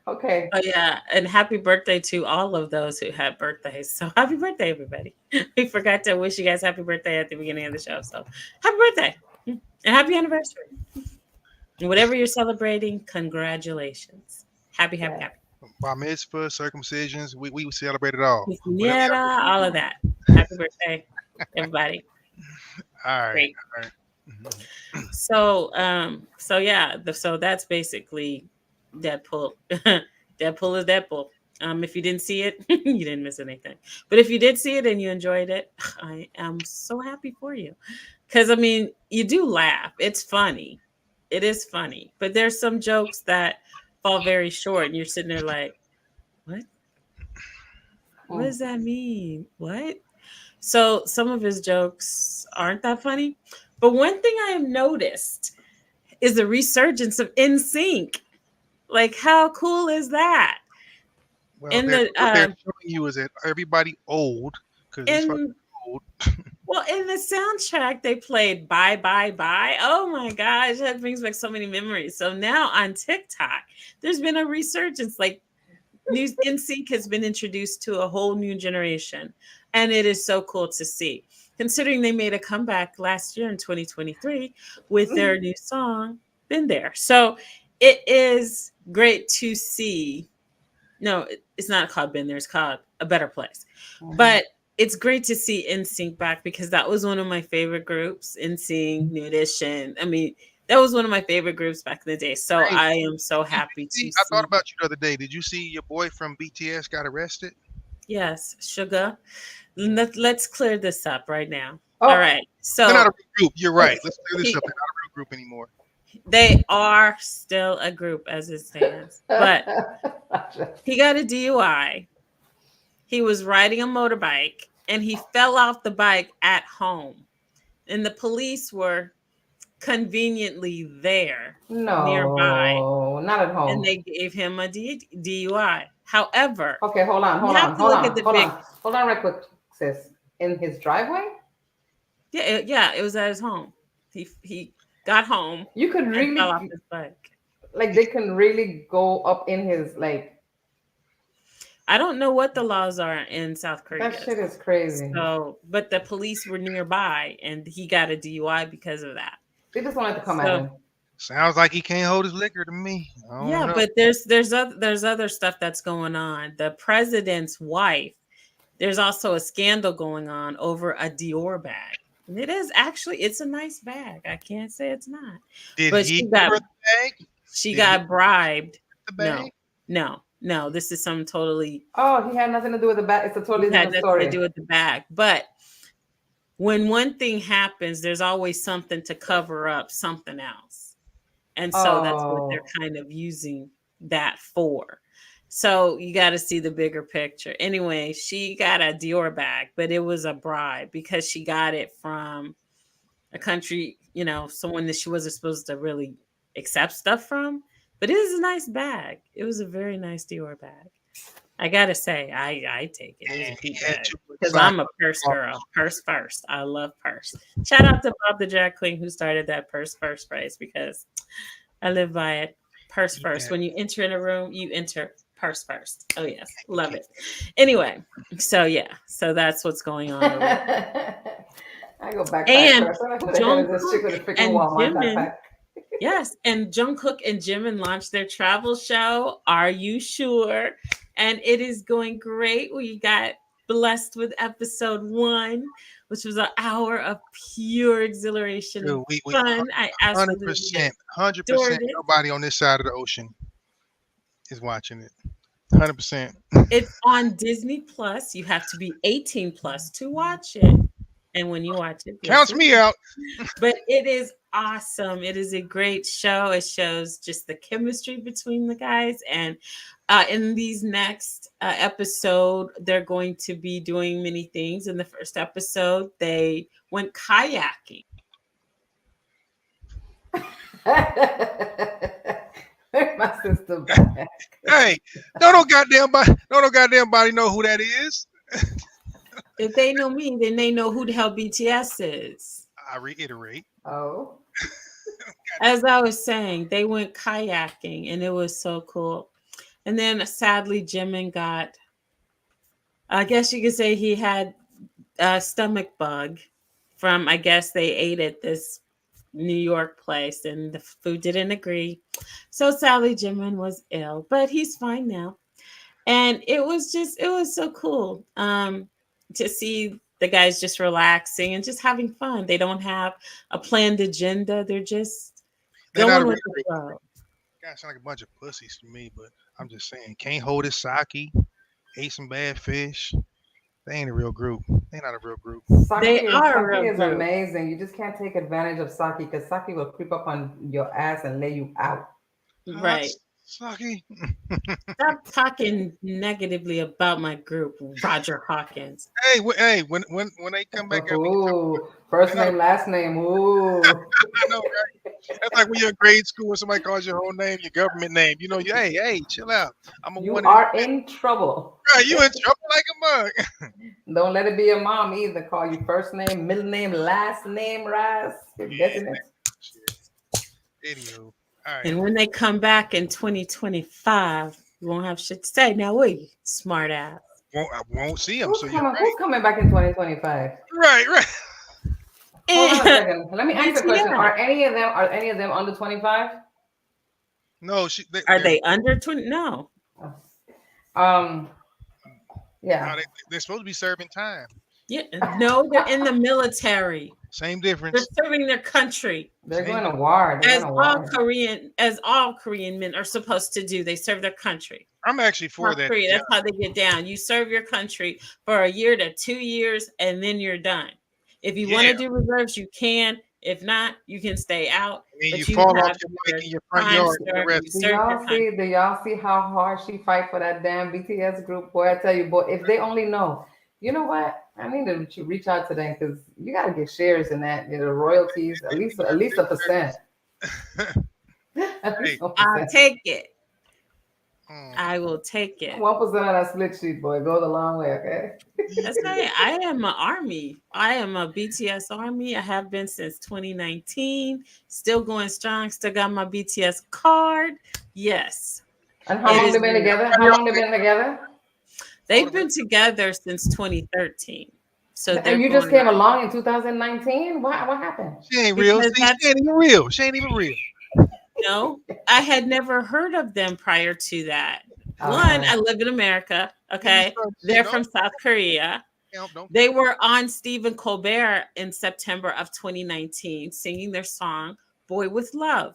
Okay. Oh yeah, and happy birthday to all of those who had birthdays. So happy birthday, everybody. We forgot to wish you guys happy birthday at the beginning of the show. So happy birthday and happy anniversary. And whatever you're celebrating, congratulations. Happy. Bar mitzvah, circumcisions, we celebrate it all. Yeah, all of that. Happy birthday, everybody. All right. Great. All right. Mm-hmm. So that's basically Deadpool. Deadpool is Deadpool. If you didn't see it, you didn't miss anything. But if you did see it and you enjoyed it, I am so happy for you. Because I mean, you do laugh. It's funny. It is funny. But there's some jokes that fall very short, and you're sitting there like, what? What does that mean? What? So some of his jokes aren't that funny. But one thing I have noticed is the resurgence of NSYNC. Like, how cool is that? Well, what they're showing you is that everybody old, because it's fucking old. Well, in the soundtrack, they played Bye, Bye, Bye. Oh my gosh, that brings back so many memories. So now on TikTok, there's been a resurgence. Like, NSYNC has been introduced to a whole new generation. And it is so cool to see. Considering they made a comeback last year in 2023 with their new song, Been There. So it is great to see. No, it's not called Been There. It's called A Better Place. Mm-hmm. But it's great to see NSYNC back because that was one of my favorite groups. NSYNC, New Edition. I mean, that was one of my favorite groups back in the day. So I am so happy to see. I thought about you the other day. Did you see your boy from BTS got arrested? Yes, Sugar. Let's clear this up right now. Oh. All right. So they're not a real group. You're right. Let's clear this up. They're not a real group anymore. They are still a group as it stands. But he got a DUI. He was riding a motorbike and he fell off the bike at home. And the police were conveniently there nearby. Not at home. And they gave him a DUI. However, okay, hold on right quick, sis. In his driveway? Yeah, it was at his home. He got home. You could really fell off his bike. Like they can really go up in his I don't know what the laws are in South Korea. That shit is crazy. So, but the police were nearby and he got a DUI because of that. They just wanted to come at him. Sounds like he can't hold his liquor to me. Yeah, know. But there's other stuff that's going on. The president's wife, there's also a scandal going on over a Dior bag. And it is actually, it's a nice bag. I can't say it's not. But he got the bag? She got bribed. The bag? No. This is some totally. Oh, he had nothing to do with the bag. It's a totally different story. Nothing to do with the bag. But when one thing happens, there's always something to cover up something else. And so that's what they're kind of using that for. So you got to see the bigger picture. Anyway, she got a Dior bag, but it was a bribe because she got it from a country, someone that she wasn't supposed to really accept stuff from. But it is a nice bag. It was a very nice Dior bag. I got to say, I take it. Because I'm a purse girl. Purse first. I love purse. Shout out to Bob the Drag Queen who started that purse first phrase because I live by it. Purse first. Yeah. When you enter in a room, you enter purse first. Oh, yes. Love it. Anyway, so that's what's going on. I go back. And Jimin. Yes, and Jungkook and Jimin launched their travel show, Are You Sure? And it is going great. We got blessed with episode 1. which was an hour of pure exhilaration and Dude, we fun. I absolutely 100%, adored 100%. it. Nobody on this side of the ocean is watching it. 100%. It's on Disney Plus. You have to be 18 plus to watch it. And when you watch it, Counts me out. But it is awesome. It is a great show. It shows just the chemistry between the guys. And in these next episode, they're going to be doing many things. In the first episode, they went kayaking. My sister back. Hey, no goddamn body know who that is. If they know me, then they know who the hell BTS is. I reiterate. Oh. As I was saying, they went kayaking and it was so cool. And then sadly, Jimin got, I guess you could say he had a stomach bug from, I guess they ate at this New York place and the food didn't agree. So sadly, Jimin was ill, but he's fine now. And it was so cool to see the guys just relaxing and just having fun. They don't have a planned agenda. They're just going with the flow. Guys sound like a bunch of pussies to me, but I'm just saying, can't hold his sake, ate some bad fish. They ain't a real group. They're not a real group. Sake is amazing. You just can't take advantage of sake because sake will creep up on your ass and lay you out. Right. Sake. Stop talking negatively about my group, Roger Hawkins. Hey, when they come back, ooh, first name, last name. Ooh, I know, right? That's like when you're in grade school and somebody calls your whole name, your government name. You know, hey, chill out. You are in trouble. Right, you in trouble like a mug. Don't let it be your mom either. Call you first name, middle name, last name, Raz. Anywho. All right. And when they come back in 2025, you won't have shit to say. Now, will you, smart ass? I won't see them. Who's coming back in 2025? Right. Hold on a second. Let me ask you a question. Are any of them under 25? No, are they under 20? No. Yeah. No, they're supposed to be serving time. Yeah. No, they're in the military. Same difference. They're serving their country. They're going to war. As all Korean men are supposed to do. They serve their country. I'm actually for that. Korea, that's how they get down. You serve your country for a year to 2 years, and then you're done. If you want to do reserves, you can. If not, you can stay out. And you fall off your bike in your front yard. Do y'all see how hard she fight for that damn BTS group? Boy, I tell you, boy, if they only know. You know what? I need to reach out to them because you got to get shares in that. You know, the royalties, at least a percent. I'll take it. I will take it. 1% of that split sheet, boy, goes a long way. Okay. That's right. I am an army. I am a BTS army. I have been since 2019. Still going strong. Still got my BTS card. Yes. And how long they been together? They've been together since 2013. So and you just came along in 2019? What happened? She ain't real. She ain't even real. No, I had never heard of them prior to that. One, I live in America. Okay. They're from South Korea. They were on Stephen Colbert in September of 2019 singing their song Boy with Love,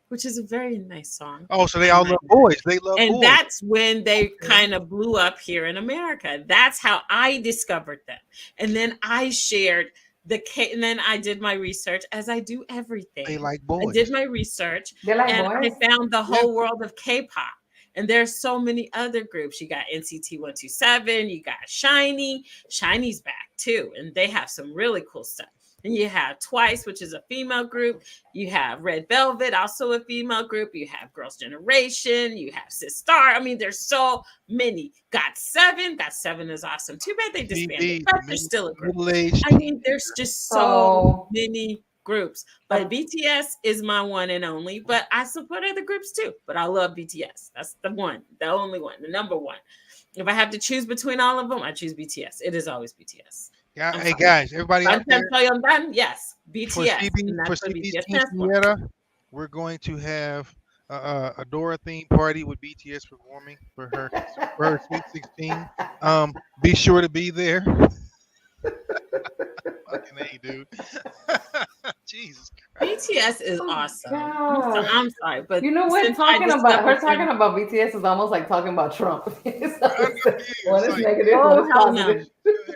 which is a very nice song. Oh, so they all love boys. They love boys. And that's when they kind of blew up here in America. That's how I discovered them. And then I shared and then I did my research, as I do everything. They like boys. I did my research, and I found the whole world of K-pop. And there's so many other groups. You got NCT 127, you got SHINee. SHINee's back too, and they have some really cool stuff. And you have Twice, which is a female group. You have Red Velvet, also a female group. You have Girls' Generation. You have Sistar. I mean, there's so many. Got Seven. Got Seven is awesome. Too bad they disbanded, but they're still a group. I mean, there's just so many groups. But BTS is my one and only. But I support other groups too. But I love BTS. That's the one, the only one, the number one. If I have to choose between all of them, I choose BTS. It is always BTS. Yeah, hey guys, everybody out there. Yes, BTS. For CB's quinceañera, we're going to have a Dora theme party with BTS performing for her Sweet 16. Be sure to be there. Fucking A, dude. Jesus Christ. BTS is awesome. God. I'm sorry, but You know what? since I Talking about her discovered talking them- about BTS is almost like talking about Trump. I know, One it's is like, negative, Oh, one is hell no. positive.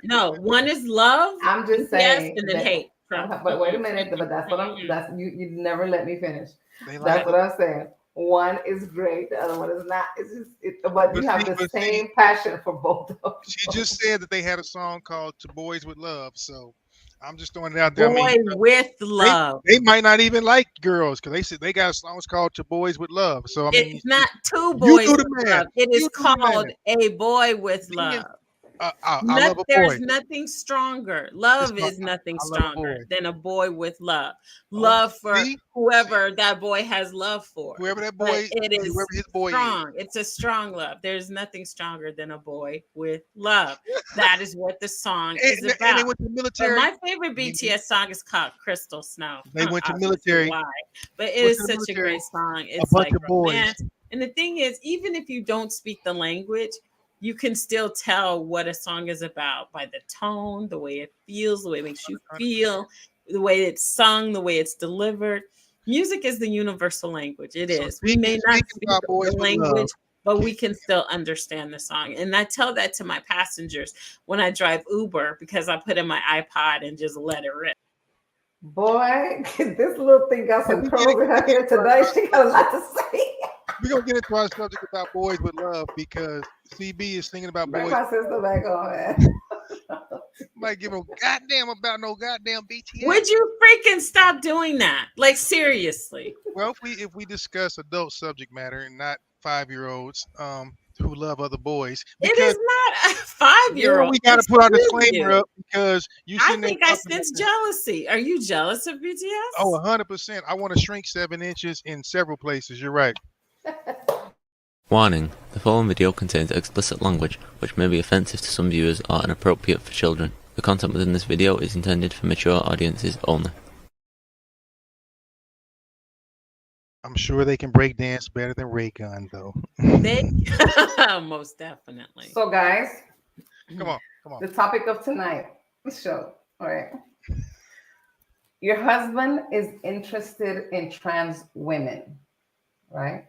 No, one is love, I'm just BTS, saying and then that- hate. Trump. But wait a minute, but that's what I'm. That's you never let me finish. they like That's what I'm saying. One is great, the other one is not. It's just, but you have the same passion for both of them. She just said that they had a song called "To Boys with Love," so I'm just throwing it out there. Boy I mean, with love. they might not even like girls because they said they got songs called "To Boys with Love." So I mean, It's not two you boys do the with math. love. It You is do the math. called a boy with Me and- love. I love a There's boy. nothing stronger. Love It's my- is nothing I love a stronger boy. than a boy with love. Oh, Love for see? whoever that boy has love for. Whoever that But boy, it is whoever his boy strong. It's a strong love. There's nothing stronger than a boy with love. That is what the song is. is And about. they went to But military. my favorite BTS song is called Crystal Snow. They went to Obviously, military. why? But it Went is to the such a military. great song. A It's bunch like of boys. romance. And the thing is, even if you don't speak the language, you can still tell what a song is about by the tone, the way it feels, the way it makes you feel, the way it's sung, the way it's delivered. Music is the universal language. It So is. We may not speaking speak about Boys the with Love, language, but we can still understand the song. And I tell that to my passengers when I drive Uber because I put in my iPod and just let it rip. Boy, this little thing got some curls in her hair today. She got a lot to say. we're gonna get into our subject about Boys with Love because CB is thinking about Bring boys. my sister back on, man. Might give a goddamn about no goddamn BTS. Would you freaking stop doing that? Like, seriously. Well, if we discuss adult subject matter and not 5-year-olds who love other boys, It is not a 5-year-old. we got to put our Excuse disclaimer you. up because you. I think I sense jealousy. Are you jealous of BTS? Oh, 100%. I want to shrink 7 inches in several places. You're right. Warning: the following video contains explicit language which may be offensive to some viewers or inappropriate for children. The content within this video is intended for mature audiences only. I'm sure they can break dance better than Ray Gun, though. They most definitely. So, guys, Come on. the topic of tonight's show, all right? Your husband is interested in trans women, right?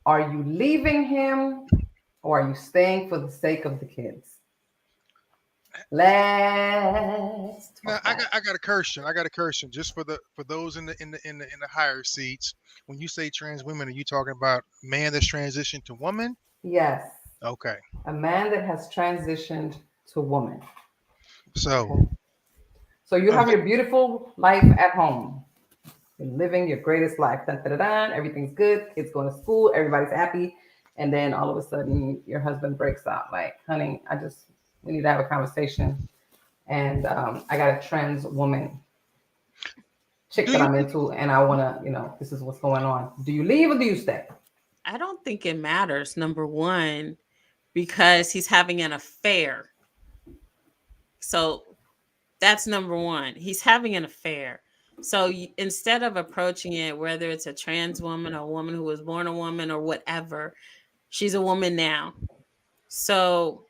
Are you leaving him or are you staying for the sake of the kids? Let's talk Now, about it. I got a question. I got a question just for those in the higher seats. When you say trans women, are you talking about man that's transitioned to woman? Yes, Okay. a man that has transitioned to woman. So So you have your beautiful life at home. You're living your greatest life. Dun, dun, dun, dun. Everything's good. Kids going to school. Everybody's happy. And then all of a sudden, your husband breaks out. Like, honey, we need to have a conversation. And I got a trans woman chick that I'm into. And I want to, this is what's going on. Do you leave or do you stay? I don't think it matters, number one, because he's having an affair. So that's number one. He's having an affair. So instead of approaching it, whether it's a trans woman or a woman who was born a woman or whatever, she's a woman now. So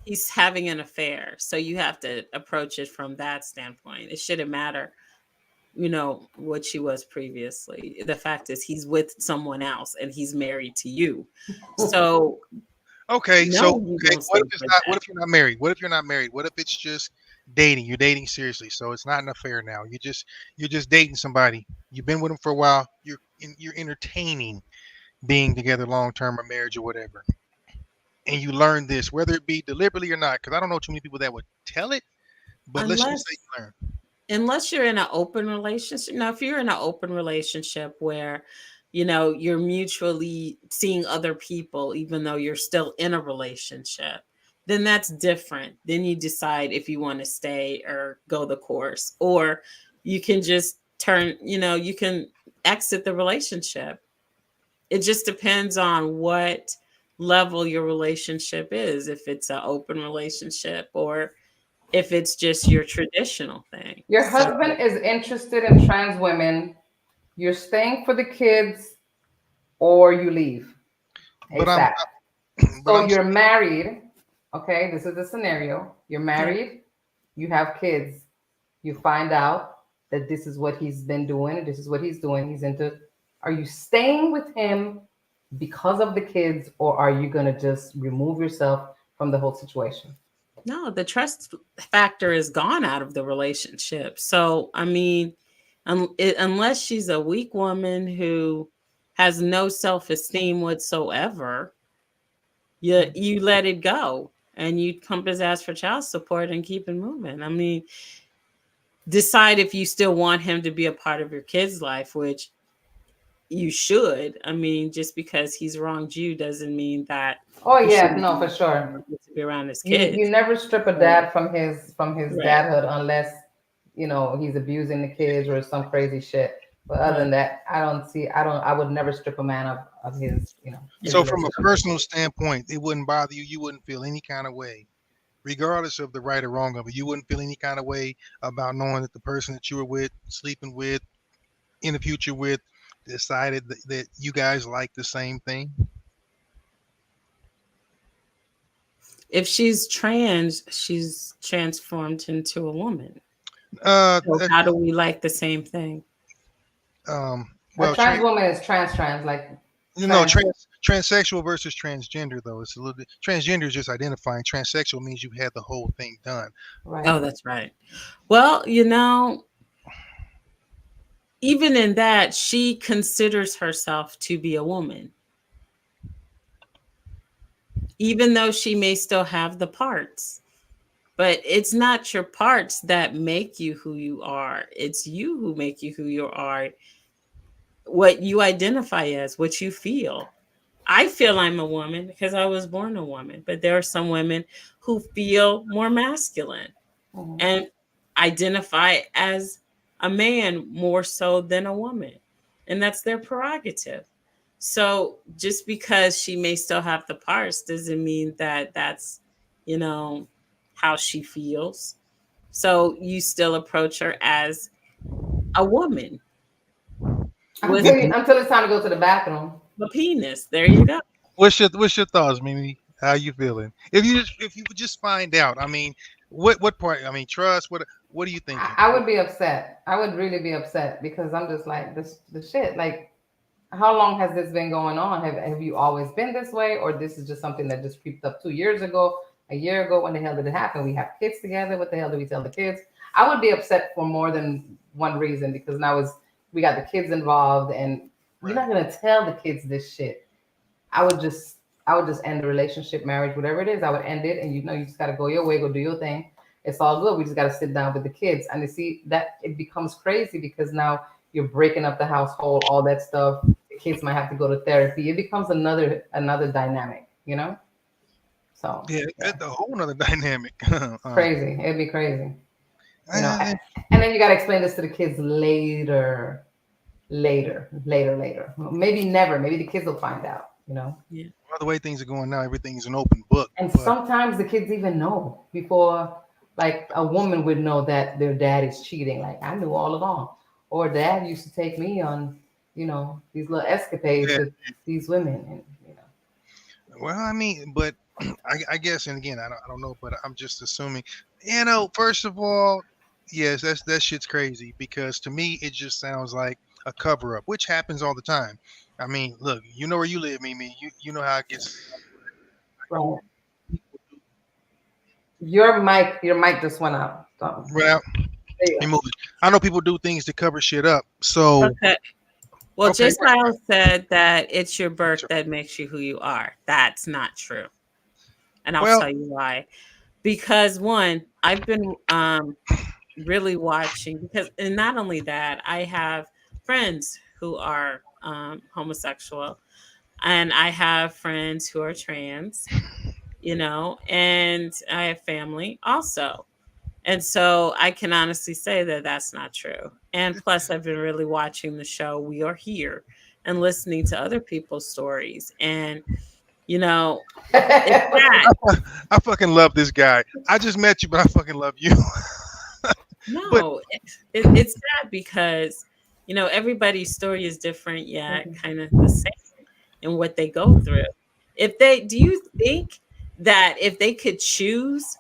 he's having an affair. So you have to approach it from that standpoint. It shouldn't matter, what she was previously. The fact is he's with someone else and he's married to you. So okay, no, what if it's not? What if you're not married? What if you're not married? What if it's just dating? You're dating seriously, so it's not an affair now. You're just dating somebody. You've been with them for a while. You're entertaining being together long term or marriage or whatever. And you learn this, whether it be deliberately or not, because I don't know too many people that would tell it. But let's just say you learn. Unless you're in an open relationship. Now, if you're in an open relationship where, you're mutually seeing other people, even though you're still in a relationship, then that's different. Then you decide if you want to stay or go the course, or you can just you can exit the relationship. It just depends on what level your relationship is. If it's an open relationship or if it's just your traditional thing. Your husband is interested in trans women. You're staying for the kids or you leave. So you're married. Okay, this is the scenario. You're married. You have kids. You find out that this is what he's been doing, this is what he's doing. He's into. Are you staying with him because of the kids, or are you gonna just remove yourself from the whole situation? No, the trust factor is gone out of the relationship. So, I mean, unless she's a weak woman who has no self-esteem whatsoever, you let it go and you pump his ass for child support and keep it moving. I mean, decide if you still want him to be a part of your kid's life, which you should. I mean, just because he's wronged you doesn't mean that. Oh he yeah, shouldn't no, for sure. be around his You kids. never strip a dad from his Right. dadhood unless he's abusing the kids or some crazy shit. But other than that, I would never strip a man of his, his So from a relationship. personal standpoint, it wouldn't bother you. You wouldn't feel any kind of way, regardless of the right or wrong of it. You wouldn't feel any kind of way about knowing that the person that you were with, sleeping with, in the future with, decided that you guys like the same thing. If she's trans, she's transformed into a woman. Uh, So how do we like the same thing? Well, a trans woman is trans, like transsexual versus transgender, though it's a little bit. Transgender is just identifying. Transsexual means you had the whole thing done. Right. Oh, that's right. Well, even in that, she considers herself to be a woman, even though she may still have the parts. But it's not your parts that make you who you are. It's you who make you who you are. What you identify as, what you feel. I feel I'm a woman because I was born a woman, but there are some women who feel more masculine and identify as a man more so than a woman. And that's their prerogative. So just because she may still have the parts doesn't mean that that's, how she feels. So you still approach her as a woman. Until it's time to go to the bathroom. The penis. There you go. What's your thoughts, Mimi? How you feeling? If you would just find out, I mean, what part? I mean, trust. What do you think? I would be upset. I would really be upset because I'm just like the shit. Like, how long has this been going on? Have you always been this way, or this is just something that just creeped up 2 years ago, a year ago? When the hell did it happen? We have kids together. What the hell do we tell the kids? I would be upset for more than one reason because now we got the kids involved, and you're not gonna tell the kids this shit. I would just end the relationship, marriage, whatever it is. I would end it, and you just gotta go your way, go do your thing. It's all good. We just gotta sit down with the kids, and you see that it becomes crazy because now you're breaking up the household, all that stuff. The kids might have to go to therapy. It becomes another dynamic, So yeah, it's a whole nother dynamic. Crazy. It'd be crazy. And then you gotta explain this to the kids later. Maybe never. Maybe the kids will find out. Yeah. Well, the way things are going now, everything's an open book. And sometimes the kids even know before, like a woman would know that their dad is cheating. Like, I knew all along. Or dad used to take me on, these little escapades with these women. And, Well, I mean, but I guess, and again, I don't know, but I'm just assuming, first of all, yes, that shit's crazy because to me, it just sounds like a cover up, which happens all the time. I mean, look, you know where you live, Mimi. You know how it gets. right. Your mic just went out. Well, I know people do things to cover shit up. So, okay. Well, Jay Styles said that it's your birth that makes you who you are. That's not true. And I'll tell you why. Because one, I've been really watching and not only that, I have friends who are homosexual, and I have friends who are trans, and I have family also. And so I can honestly say that that's not true. And plus, I've been really watching the show We Are Here and listening to other people's stories. And, it's sad. I fucking love this guy. I just met you, but I fucking love you. No, it's sad because, everybody's story is different, yet kind of the same in what they go through. Do you think that if they could choose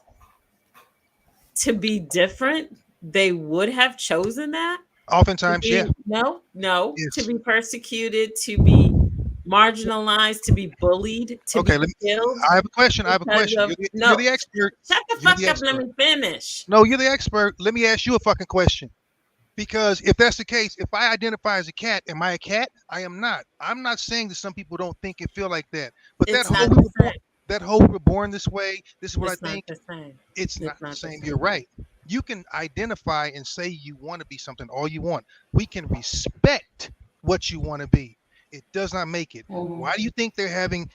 to be different, they would have chosen that? Oftentimes, yeah. No, Yes. to be persecuted, to be marginalized, to be bullied, to Okay, be killed. I have a question. because of- You're the expert. Shut the You're fuck the up. Let expert. me finish. No, you're the expert. Let me ask you a fucking question. Because if that's the case, if I identify as a cat, am I a cat? I am not. I'm not saying that some people don't think and feel like that. But It's not the same. that whole we were born this way, this is what It's I not think. the same. It's not the same. You're right. You can identify and say you want to be something all you want. We can respect what you want to be. It does not make it. Why do you think they're having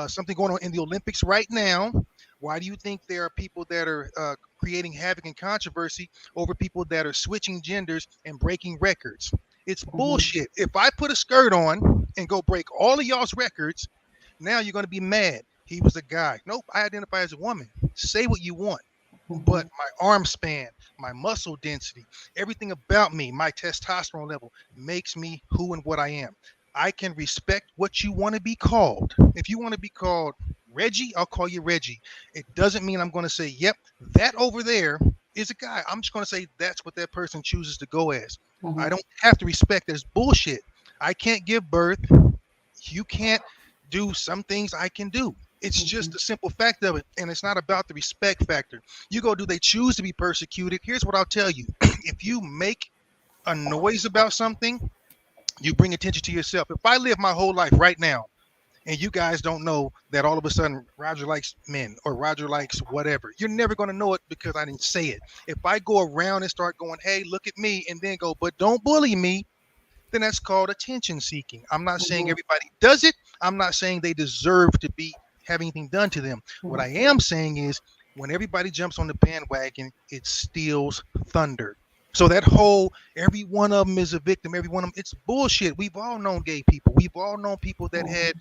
something going on in the Olympics right now? Why do you think there are people that are creating havoc and controversy over people that are switching genders and breaking records? It's bullshit. If I put a skirt on and go break all of y'all's records, now you're going to be mad. He was a guy. Nope, I identify as a woman. Say what you want. But my arm span, my muscle density, everything about me, my testosterone level makes me who and what I am. I can respect what you want to be called. If you want to be called Reggie, I'll call you Reggie. It doesn't mean I'm going to say, yep, that over there is a guy. I'm just going to say that's what that person chooses to go as. I don't have to respect this bullshit. I can't give birth. You can't do some things I can do. It's just the simple fact of it. And it's not about the respect factor. You go, do they choose to be persecuted? Here's what I'll tell you. If you make a noise about something, you bring attention to yourself. If I live my whole life right now and you guys don't know that all of a sudden Roger likes men or Roger likes whatever, you're never going to know it because I didn't say it. If I go around and start going, hey, look at me, and then go, but don't bully me, then that's called attention seeking. I'm not saying everybody does it. I'm not saying they deserve to have anything done to them. What I am saying is when everybody jumps on the bandwagon, it steals thunder. So that whole every one of them is a victim, every one of them, it's bullshit. We've all known gay people. We've all known people that had,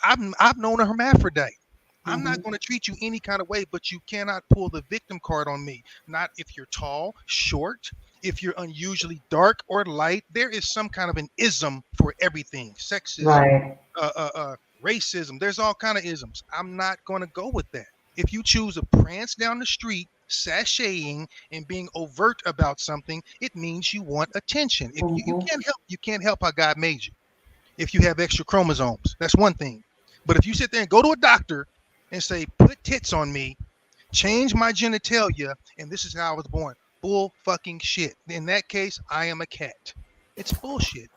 I've known a hermaphrodite. I'm not going to treat you any kind of way, but you cannot pull the victim card on me. Not if you're tall, short, if you're unusually dark or light. There is some kind of an ism for everything. Sexism, racism. There's all kind of isms. I'm not going to go with that. If you choose to prance down the street, sashaying and being overt about something, it means you want attention. If you can't help how God made you. If you have extra chromosomes, that's one thing. But if you sit there and go to a doctor and say, put tits on me, change my genitalia, and this is how I was born, bull fucking shit. In that case, I am a cat. It's bullshit.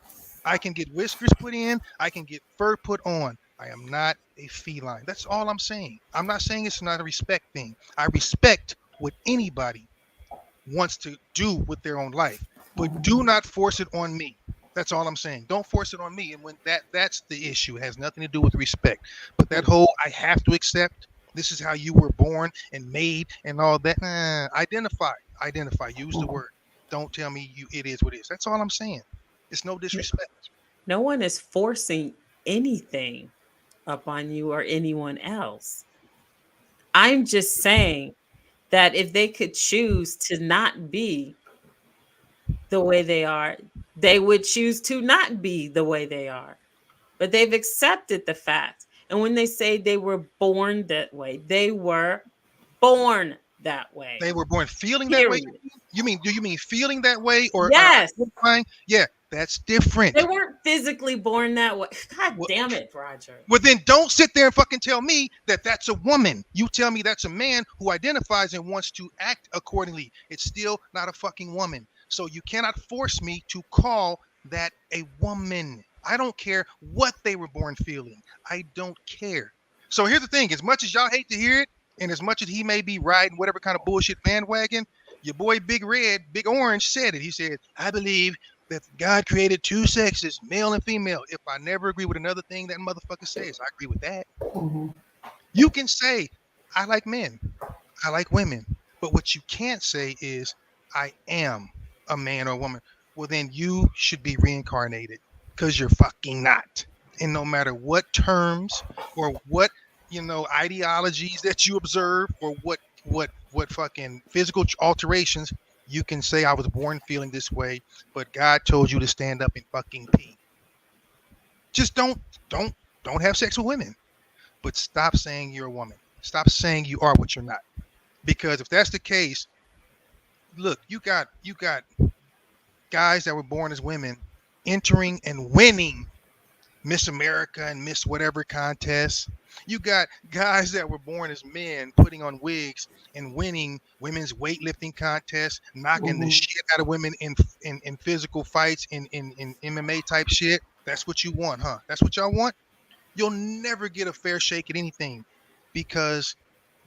I can get whiskers put in. I can get fur put on. I am not a feline. That's all I'm saying. I'm not saying it's not a respect thing. I respect what anybody wants to do with their own life, but do not force it on me. That's all I'm saying. Don't force it on me. And when that's the issue. It has nothing to do with respect. But that whole I have to accept, this is how you were born and made and all that. Identify. Use the word. Don't tell me it is what it is. That's all I'm saying. It's no disrespect. No one is forcing anything upon you or anyone else. I'm just saying that if they could choose to not be the way they are, they would choose to not be the way they are. But they've accepted the fact. And when they say they were born that way, they were born that way. They were born feeling that way? Do you mean feeling that way? Or yes. Yeah, that's different. They weren't physically born that way. God damn it, Roger. Well, then don't sit there and fucking tell me that that's a woman. You tell me that's a man who identifies and wants to act accordingly. It's still not a fucking woman. So you cannot force me to call that a woman. I don't care what they were born feeling. I don't care. So here's the thing. As much as y'all hate to hear it, and as much as he may be riding whatever kind of bullshit bandwagon, your boy Big Orange said it. He said, I believe that God created two sexes, male and female. If I never agree with another thing that motherfucker says, I agree with that. You can say, I like men, I like women. But what you can't say is, I am a man or a woman. Well, then you should be reincarnated because you're fucking not. And no matter what terms or what, ideologies that you observe or what fucking physical alterations, you can say I was born feeling this way, but God told you to stand up and fucking pee. Just don't have sex with women. But stop saying you're a woman. Stop saying you are what you're not. Because if that's the case, look, you got guys that were born as women entering and winning Miss America and Miss whatever contests. You got guys that were born as men putting on wigs and winning women's weightlifting contests, knocking the shit out of women in physical fights in MMA type shit. That's what you want, huh? That's what y'all want? You'll never get a fair shake at anything because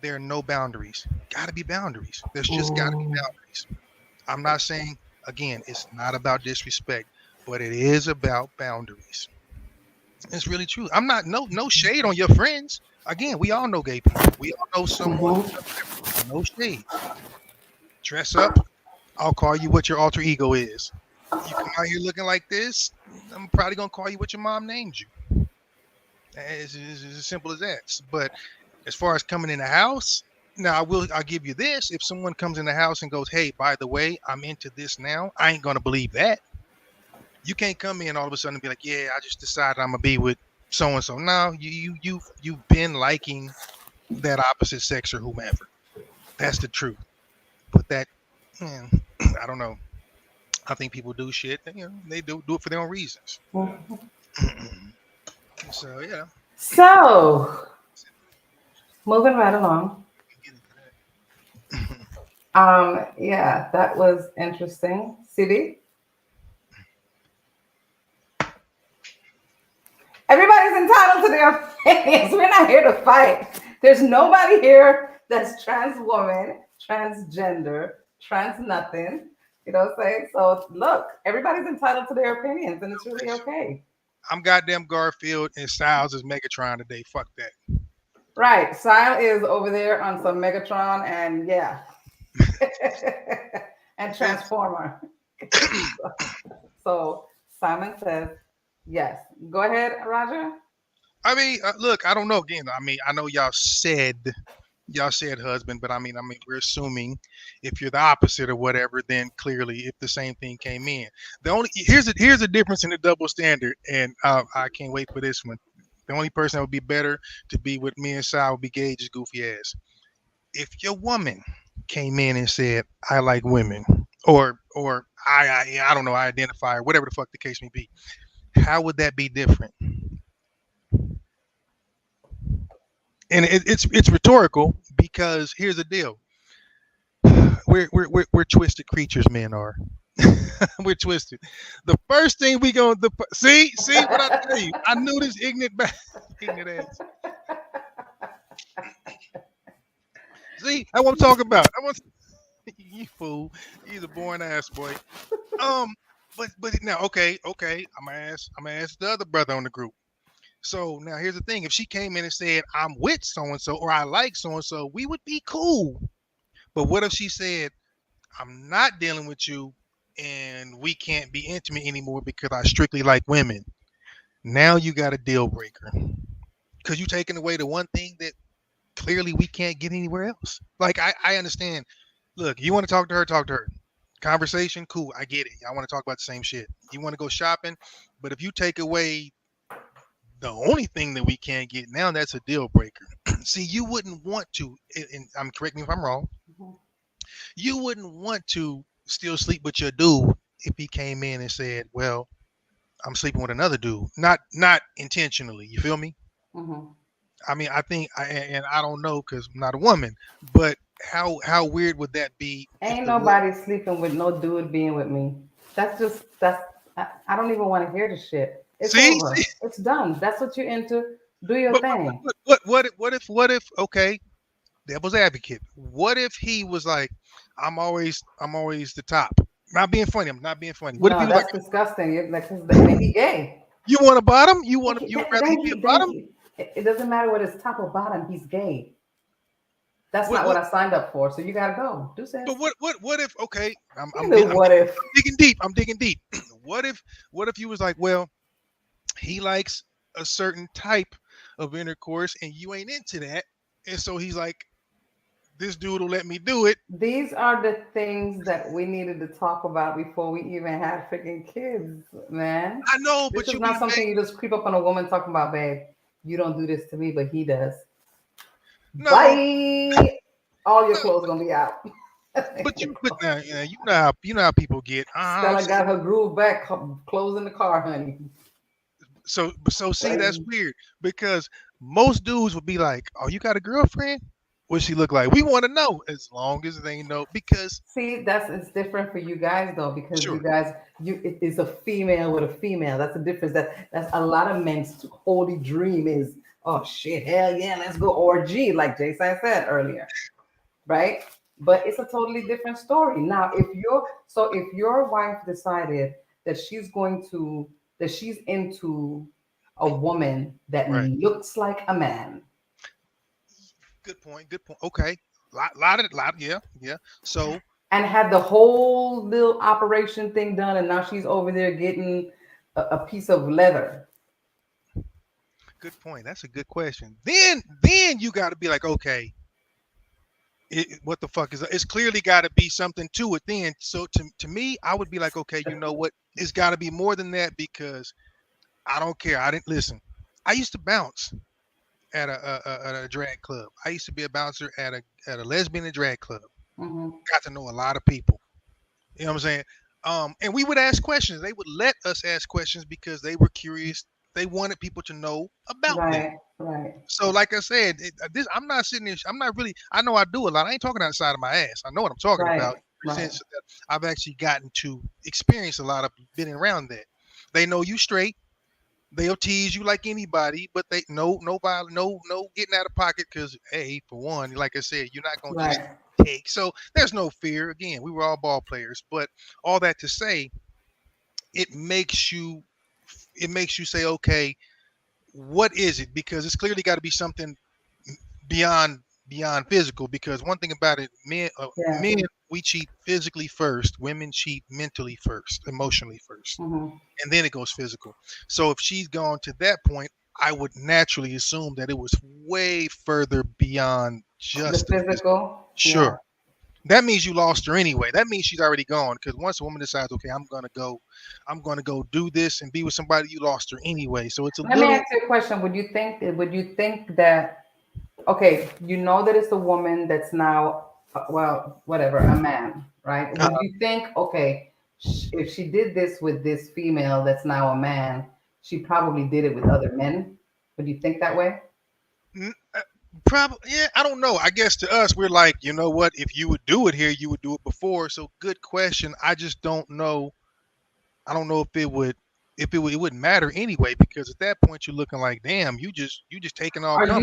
there are no boundaries. Gotta be boundaries. There's just gotta be boundaries. I'm not saying, again, it's not about disrespect, but it is about boundaries. It's really true. I'm not no shade on your friends. Again, we all know gay people. We all know someone. No shade. Dress up. I'll call you what your alter ego is. You come out here looking like this, I'm probably gonna call you what your mom named you. It's as simple as that. But as far as coming in the house, now I'll give you this. If someone comes in the house and goes, "Hey, by the way, I'm into this now," I ain't gonna believe that. You can't come in all of a sudden and be like, "Yeah, I just decided I'm gonna be with so and so." No, you've been liking that opposite sex or whomever. That's the truth. But that, I don't know. I think people do shit. They do it for their own reasons. So yeah. So moving right along. Yeah, that was interesting. CD. Everybody's entitled to their opinions. We're not here to fight. There's nobody here that's trans woman, transgender, trans nothing. You know what I'm saying? So look, everybody's entitled to their opinions, and it's really okay. I'm goddamn Garfield and Styles is Megatron today. Fuck that. Right. Styles is over there on some Megatron and yeah. and Transformer. So Simon says yes. Go ahead, Roger. I mean, look, I don't know. Again, I mean, I know y'all said husband, but I mean, we're assuming if you're the opposite or whatever, then clearly, if the same thing came in, here's a difference in the double standard, and I can't wait for this one. The only person that would be better to be with me and Sal would be Gage's goofy ass. If your woman came in and said, "I like women," or I don't know, I identify, or whatever the fuck the case may be, how would that be different? And it's rhetorical because here's the deal: we're twisted creatures, men are. We're twisted. The first thing we gonna see what I tell you. I knew this ignorant ass. See, that's what I'm talking about. You fool. He's a boring ass boy. But now, okay. I'm gonna ask the other brother on the group. So now here's the thing: if she came in and said, "I'm with so and so," or "I like so and so," we would be cool. But what if she said, "I'm not dealing with you, and we can't be intimate anymore because I strictly like women"? Now you got a deal breaker because you taking away the one thing that clearly we can't get anywhere else. Like I understand. Look, you want to talk to her, talk to her. Conversation, cool. I get it. I want to talk about the same shit. You want to go shopping, but if you take away the only thing that we can't get now, that's a deal breaker. See, you wouldn't want to, and I'm correct me if I'm wrong. You wouldn't want to still sleep with your dude if he came in and said, "Well, I'm sleeping with another dude," not intentionally. You feel me? Mm-hmm. I mean, I think, and I don't know because I'm not a woman, but how weird would that be? Ain't nobody sleeping with no dude being with me. I don't even want to hear the shit. It's over. It's done. That's what you're into. Do your thing. What if? Okay, devil's advocate. What if he was like, I'm always the top. Not being funny. I'm not being funny. What if he was that's disgusting. Like, then he gay. You want a bottom? You rather be a bottom? It doesn't matter what his top or bottom. He's gay. That's not what I signed up for. So you gotta go. Do that. But what if? Okay, I'm digging deep. What if you was like, well, he likes a certain type of intercourse and you ain't into that, and so he's like, this dude will let me do it. These are the things that we needed to talk about before we even had freaking kids, man. I know, but this is not something you just creep up on a woman talking about, babe. You don't do this to me, but he does. No. Bye. All your clothes are gonna be out. But now, you know how people get. Stella got her groove back, closing the car, honey. So see, that's weird because most dudes would be like, "Oh, you got a girlfriend? What she look like?" We want to know as long as they know because see, it's different for you guys though, because sure. you guys, it is a female with a female. That's the difference. That's a lot of men's holy dream is, oh shit, hell yeah, let's go orgy, like Jason said earlier, right? But it's a totally different story. Now, if your wife decided that she's into a woman that Right. looks like a man. Good point. Okay. Yeah. So And had the whole little operation thing done, and now she's over there getting a piece of leather. good point. That's a good question. Then you got to be like, okay, what the fuck is that? It's clearly got to be something to it. Then, so to me, I would be like, okay, you know what? It's got to be more than that because I don't care. I didn't listen. I used to bounce at a drag club. I used to be a bouncer at a lesbian and drag club. Mm-hmm. Got to know a lot of people. You know what I'm saying? And we would ask questions. They would let us ask questions because they were curious. They wanted people to know about them. Right. So, like I said, I'm not sitting there. I'm not really. I know I do a lot. I ain't talking outside of my ass. I know what I'm talking about. Since I've actually gotten to experience a lot of been around that. They know you straight. They'll tease you like anybody, but they no getting out of pocket because hey, for one, like I said, you're not gonna just take. So there's no fear. Again, we were all ball players, but all that to say, it makes you say, okay, what is it? Because it's clearly got to be something beyond physical. Because one thing about it, men we cheat physically first, women cheat mentally first, emotionally first, and then it goes physical. So if she's gone to that point, I would naturally assume that it was way further beyond just the physical. Sure. That means you lost her anyway. That means she's already gone. Because once a woman decides, okay, I'm gonna go do this and be with somebody, you lost her anyway. So it's Let me ask you a question. Would you think that okay, you know that it's a woman that's now a man, right? Would you think, okay, if she did this with this female that's now a man, she probably did it with other men? Would you think that way? Probably, yeah. I don't know. I guess to us, we're like, you know what? If you would do it here, you would do it before. So, good question. I just don't know. I don't know if it wouldn't matter anyway, because at that point you're looking like, damn, you just taking all. Are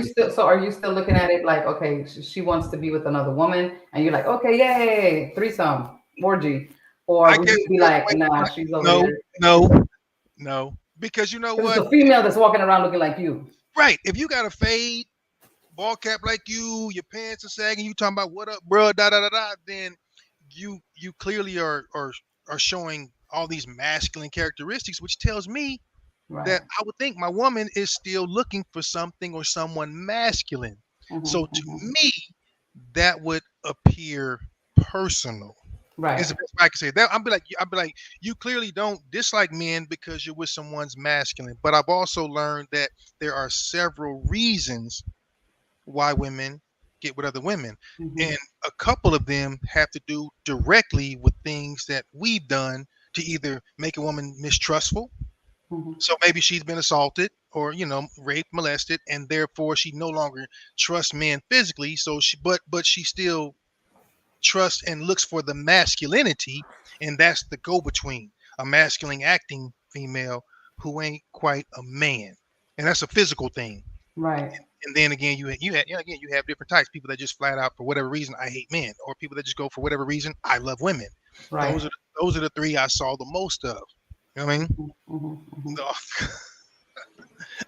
you still looking at it like, okay, she wants to be with another woman, and you're like, okay, yay, threesome, orgy, or would you be like, nah, she's over here? No, because you know what? It's a female that's walking around looking like you. Right. If you got a fade, ball cap like you, your pants are sagging, you talking about what up, bro, then you clearly are showing all these masculine characteristics, which tells me that I would think my woman is still looking for something or someone masculine. So to me, that would appear personal. Right. Is the best way I can say that. I'll be like, you clearly don't dislike men because you're with someone's masculine. But I've also learned that there are several reasons why women get with other women, and a couple of them have to do directly with things that we've done to either make a woman mistrustful. So maybe she's been assaulted or raped, molested, and therefore she no longer trusts men physically. So but she still trusts and looks for the masculinity, and that's the go-between, a masculine acting female who ain't quite a man, and that's a physical thing. Right. And then again, you have different types. People that just flat out for whatever reason I hate men, or people that just go for whatever reason I love women. Right. Those are the three I saw the most of. You know what I mean?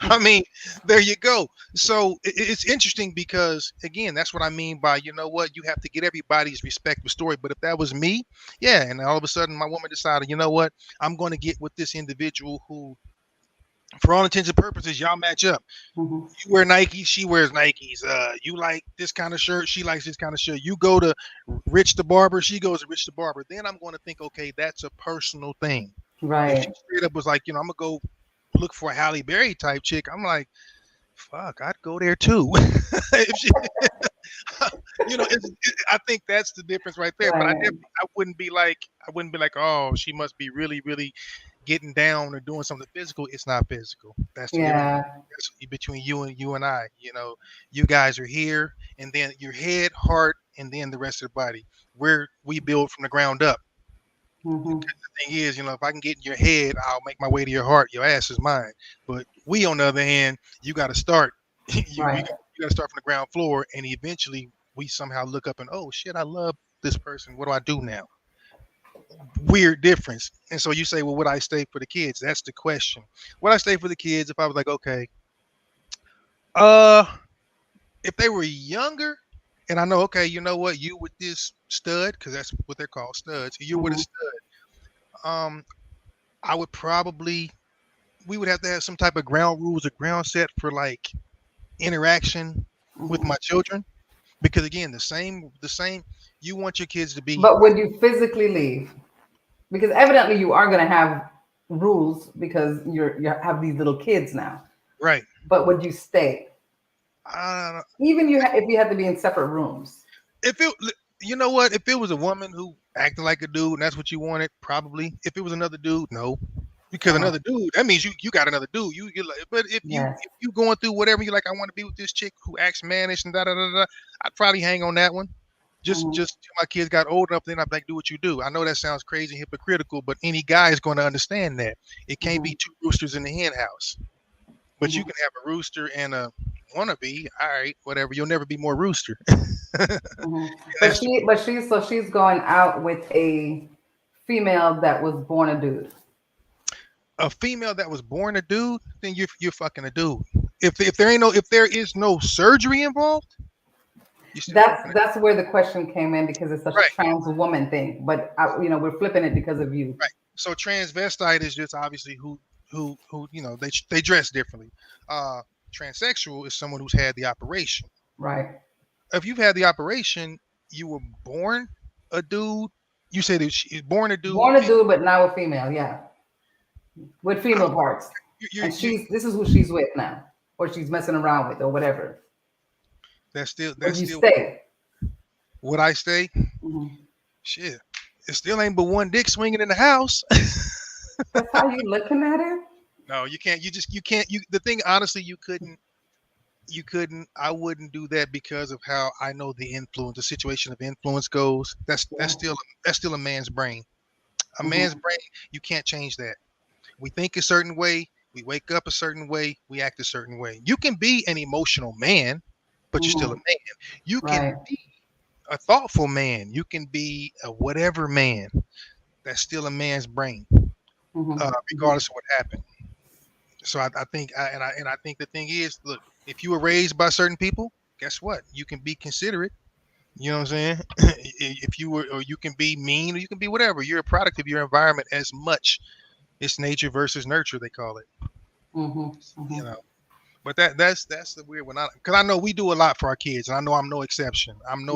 I mean, there you go. So it's interesting because again, that's what I mean by you have to get everybody's respective story. But if that was me, and all of a sudden my woman decided, I'm going to get with this individual who, for all intents and purposes, y'all match up. You wear Nikes, she wears Nikes. You like this kind of shirt, she likes this kind of shirt. You go to Rich the barber, she goes to Rich the barber. Then I'm going to think, okay, that's a personal thing. Right. If she straight up was like, I'm gonna go look for a Halle Berry type chick, I'm like, fuck, I'd go there too. I think that's the difference right there. But I wouldn't be like, oh, she must be really, really getting down or doing something physical. It's not physical. That's the difference between you and I. You guys are here, and then your head, heart, and then the rest of the body. We build from the ground up. Mm-hmm. The thing is, if I can get in your head, I'll make my way to your heart. Your ass is mine. But we, on the other hand, you got to start. You got to start from the ground floor, and eventually we somehow look up and, oh shit, I love this person. What do I do now? Weird difference. And so you say, well, would I stay for the kids? That's the question. Would I stay for the kids if I was like, okay, if they were younger, and I know, okay, you know what, you with this stud, because that's what they're called, studs. You're with a stud. I would probably, we would have to have some type of ground rules or ground set for like interaction with my children, because again, the same. You want your kids to be. But would you physically leave? Because evidently you are going to have rules because you have these little kids now, right? But would you stay? Even if you had to be in separate rooms. If it was a woman who acted like a dude and that's what you wanted, probably. If it was another dude, no. Because another dude, that means you got another dude. You're like, but if you going through whatever, you're like, I want to be with this chick who acts mannish and da da da da, I'd probably hang on that one. Just till my kids got old enough, then I'd be like, do what you do. I know that sounds crazy and hypocritical, but any guy is going to understand that. It can't be two roosters in the hen house. But you can have a rooster and a wannabe. All right, whatever. You'll never be more rooster. But she's going out with a female that was born a dude. A female that was born a dude, then you're fucking a dude. If there is no surgery involved, that's where the question came in, because it's a trans woman thing. But we're flipping it because of you. Right. So transvestite is just obviously who they dress differently. Transsexual is someone who's had the operation. Right. If you've had the operation, you were born a dude. You said that she's born a dude. Born a dude, but now a female. Yeah. With female parts. And this is who she's with now, or she's messing around with, or whatever. That's still stay. Would I stay? Shit. It still ain't but one dick swinging in the house. That's how you looking at it? No, you can't. The thing, honestly, you couldn't. I wouldn't do that because of how I know the situation of influence goes. That's still a man's brain. A man's brain, you can't change that. We think a certain way, we wake up a certain way, we act a certain way. You can be an emotional man, but you're still a man. You can be a thoughtful man. You can be a whatever man. That's still a man's brain, regardless of what happened. So I think the thing is, look, if you were raised by certain people, guess what? You can be considerate. You know what I'm saying? If you were, or you can be mean, or you can be whatever. You're a product of your environment as much. It's nature versus nurture, they call it. But that's the weird one. Because I know we do a lot for our kids, and I know I'm no exception. I mean,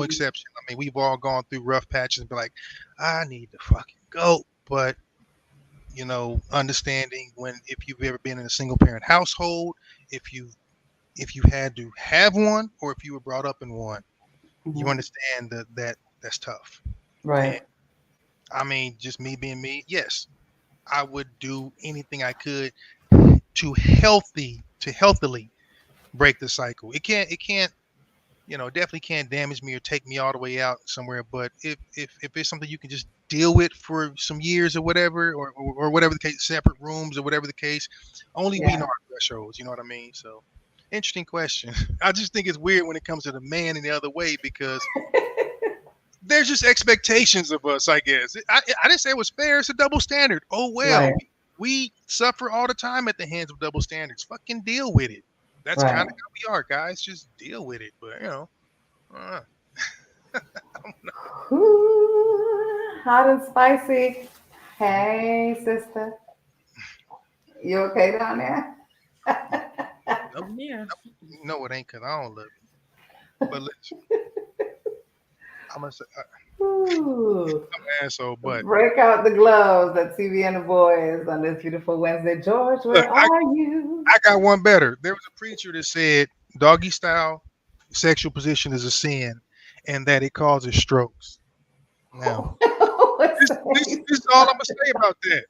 we've all gone through rough patches and be like, I need to fucking go. But understanding if you've ever been in a single parent household, if you had to have one, or if you were brought up in one, you understand that that's tough. Right. And, I mean, just me being me, yes, I would do anything I could to healthily break the cycle. It can't, definitely can't damage me or take me all the way out somewhere. But if it's something you can just deal with for some years or whatever, or whatever the case, separate rooms or whatever the case, only we know our thresholds. You know what I mean? So, interesting question. I just think it's weird when it comes to the man in the other way, because there's just expectations of us, I guess. I didn't say it was fair. It's a double standard. Oh, well, we suffer all the time at the hands of double standards. Fucking deal with it. That's kind of how we are, guys. Just deal with it. But, I don't know. Ooh, hot and spicy. Hey, sister. You okay down there? No, it ain't, because I don't love it. But listen. I'm gonna say, I'm an asshole, but break out the gloves at TV and the Boys on this beautiful Wednesday. George, where are you? I got one better. There was a preacher that said doggy style sexual position is a sin, and that it causes strokes. Now, this is all I'm gonna say about that.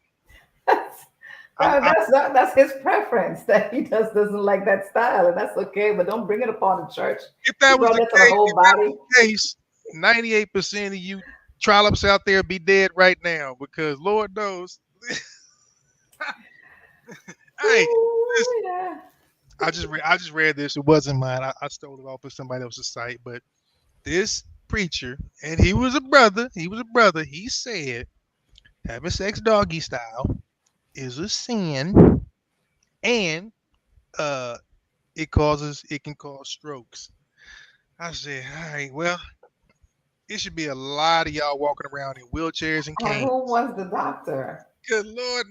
That's his preference, that he doesn't like that style, and that's okay. But don't bring it upon the church. If that was the case, 98% of you trollops out there be dead right now, because Lord knows. Hey, I just read this. It wasn't mine. I stole it off of somebody else's site. But this preacher, and he was a brother. He said having sex doggy style is a sin, and it can cause strokes. I said, all right, well, it should be a lot of y'all walking around in wheelchairs and canes. Who was the doctor? Good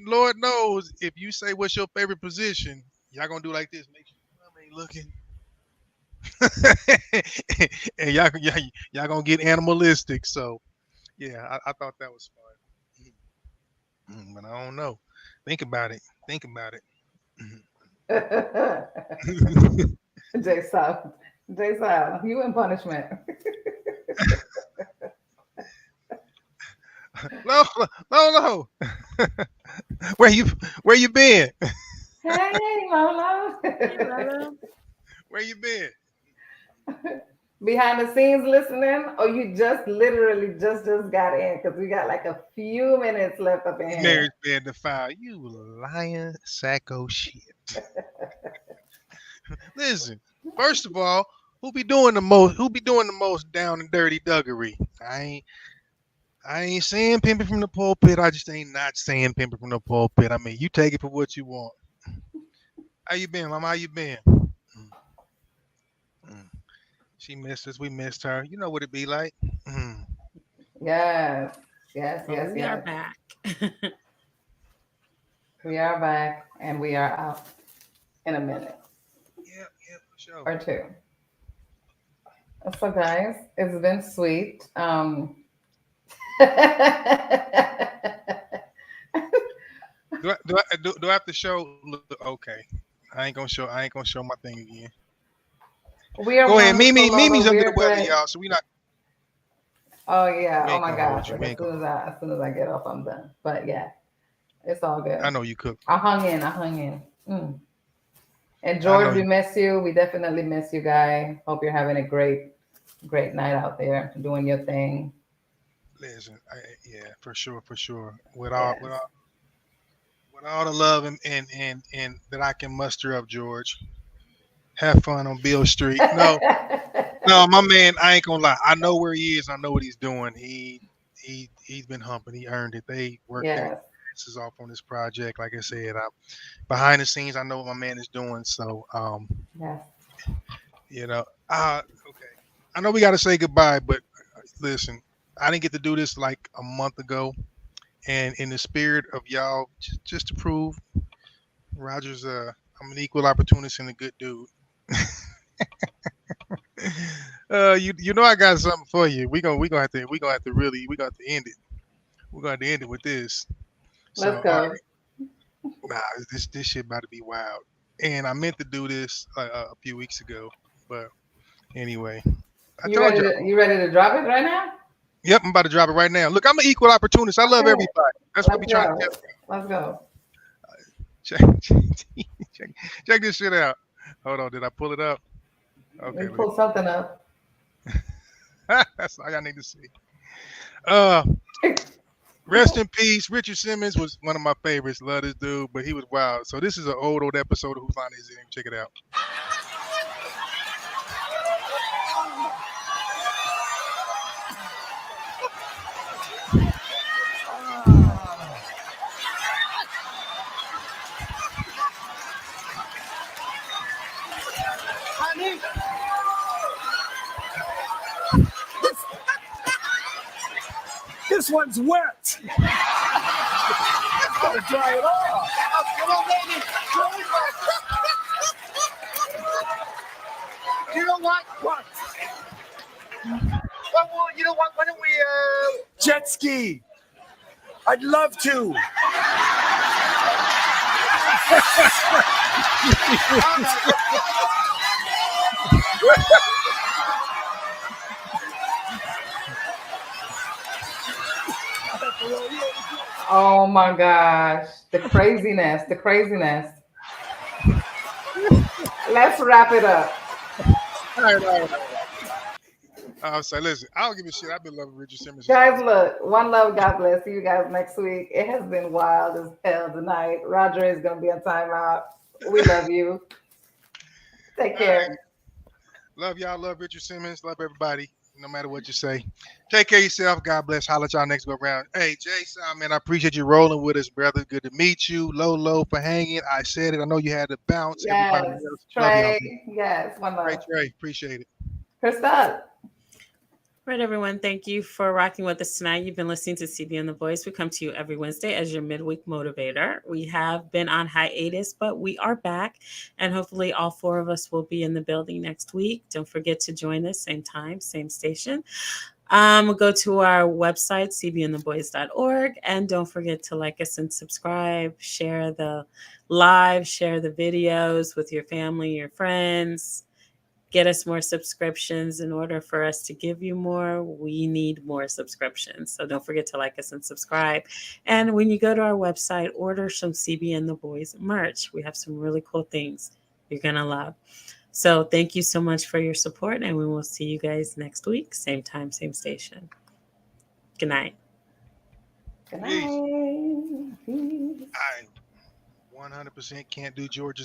Lord knows, if you say what's your favorite position, y'all gonna do like this, make sure your mom ain't looking, and y'all gonna get animalistic. So, yeah, I thought that was fun, but I don't know. Think about it. J-Sal, you in punishment. No. Where you been? Hey, Lola. Where you been? Behind the scenes listening, or you just literally just got in? Because we got like a few minutes left up in here. Mary's been defiled. You lying sack of shit. Listen, first of all, who be doing the most down and dirty duggery? I ain't saying pimping from the pulpit. I just ain't not saying pimping from the pulpit. I mean, you take it for what you want. How you been, Mama? How you been? She missed us. We missed her. You know what it be like. Yes. We are back. We are back, and we are out in a minute. Yep, for sure. Or two. So, guys, it's been sweet. Do I have to show? Okay, I ain't gonna show my thing again. Go ahead, Mimi's under the weather, y'all. So we not. Oh yeah! Oh my gosh! As soon as I get off, I'm done. But yeah, it's all good. I know you cook. I hung in. And George, we miss you. We definitely miss you, guy. Hope you're having a great night out there, doing your thing. Listen, yeah, for sure. With all the love and that I can muster up, George. Have fun on Beale Street. No, my man, I ain't gonna lie. I know where he is. I know what he's doing. He's been humping. He earned it. They worked their asses off on this project. Like I said, behind the scenes, I know what my man is doing. So, okay. I know we got to say goodbye, but listen, I didn't get to do this like a month ago, and in the spirit of y'all, just to prove Roger's I'm an equal opportunist and a good dude. You know I got something we gonna have to end it. We're gonna have to end it with this. Let's go. This shit about to be wild. And I meant to do this a few weeks ago, but anyway. You ready to drop it right now? Yep, I'm about to drop it right now. Look, I'm an equal opportunist. I love everybody. That's what we trying to tell you. Let's go. Check this shit out. Hold on, did I pull it up? Okay. Pull something up. That's all I need to see. Rest in peace. Richard Simmons was one of my favorites. Love this dude, but he was wild. So this is an old episode of Whose Line Is It? Check it out. This one's wet. Gotta dry it off. Come on, baby. You know what? What? Well, you know what? Why don't we jet ski? I'd love to. Oh my gosh. The craziness. Let's wrap it up. All right. I'll say, listen, I don't give a shit. I've been loving Richard Simmons. Guys, look, one love, God bless. See you guys next week. It has been wild as hell tonight. Roger is going to be on timeout. We love you. Take care. Right. Love y'all. Love Richard Simmons. Love everybody, no matter what you say. Take care of yourself. God bless. Holla at y'all next go round. Hey, Jason, man, I appreciate you rolling with us, brother. Good to meet you. Lolo for hanging. I said it. I know you had to bounce. Yes. Everybody else. Trey. Yes. One love. Trey. Appreciate it. Krista. Right, everyone. Thank you for rocking with us tonight. You've been listening to CB and the Boys. We come to you every Wednesday as your midweek motivator. We have been on hiatus, but we are back. And hopefully all 4 of us will be in the building next week. Don't forget to join us, same time, same station. Go to our website, cbandtheboys.org. And don't forget to like us and subscribe, share the live, share the videos with your family, your friends. Get us more subscriptions. In order for us to give you more, we need more subscriptions. So don't forget to like us and subscribe. And when you go to our website, order some CB and the Boys merch. We have some really cool things you're going to love. So thank you so much for your support, and we will see you guys next week. Same time, same station. Good night. Good night. I 100% can't do Georgia.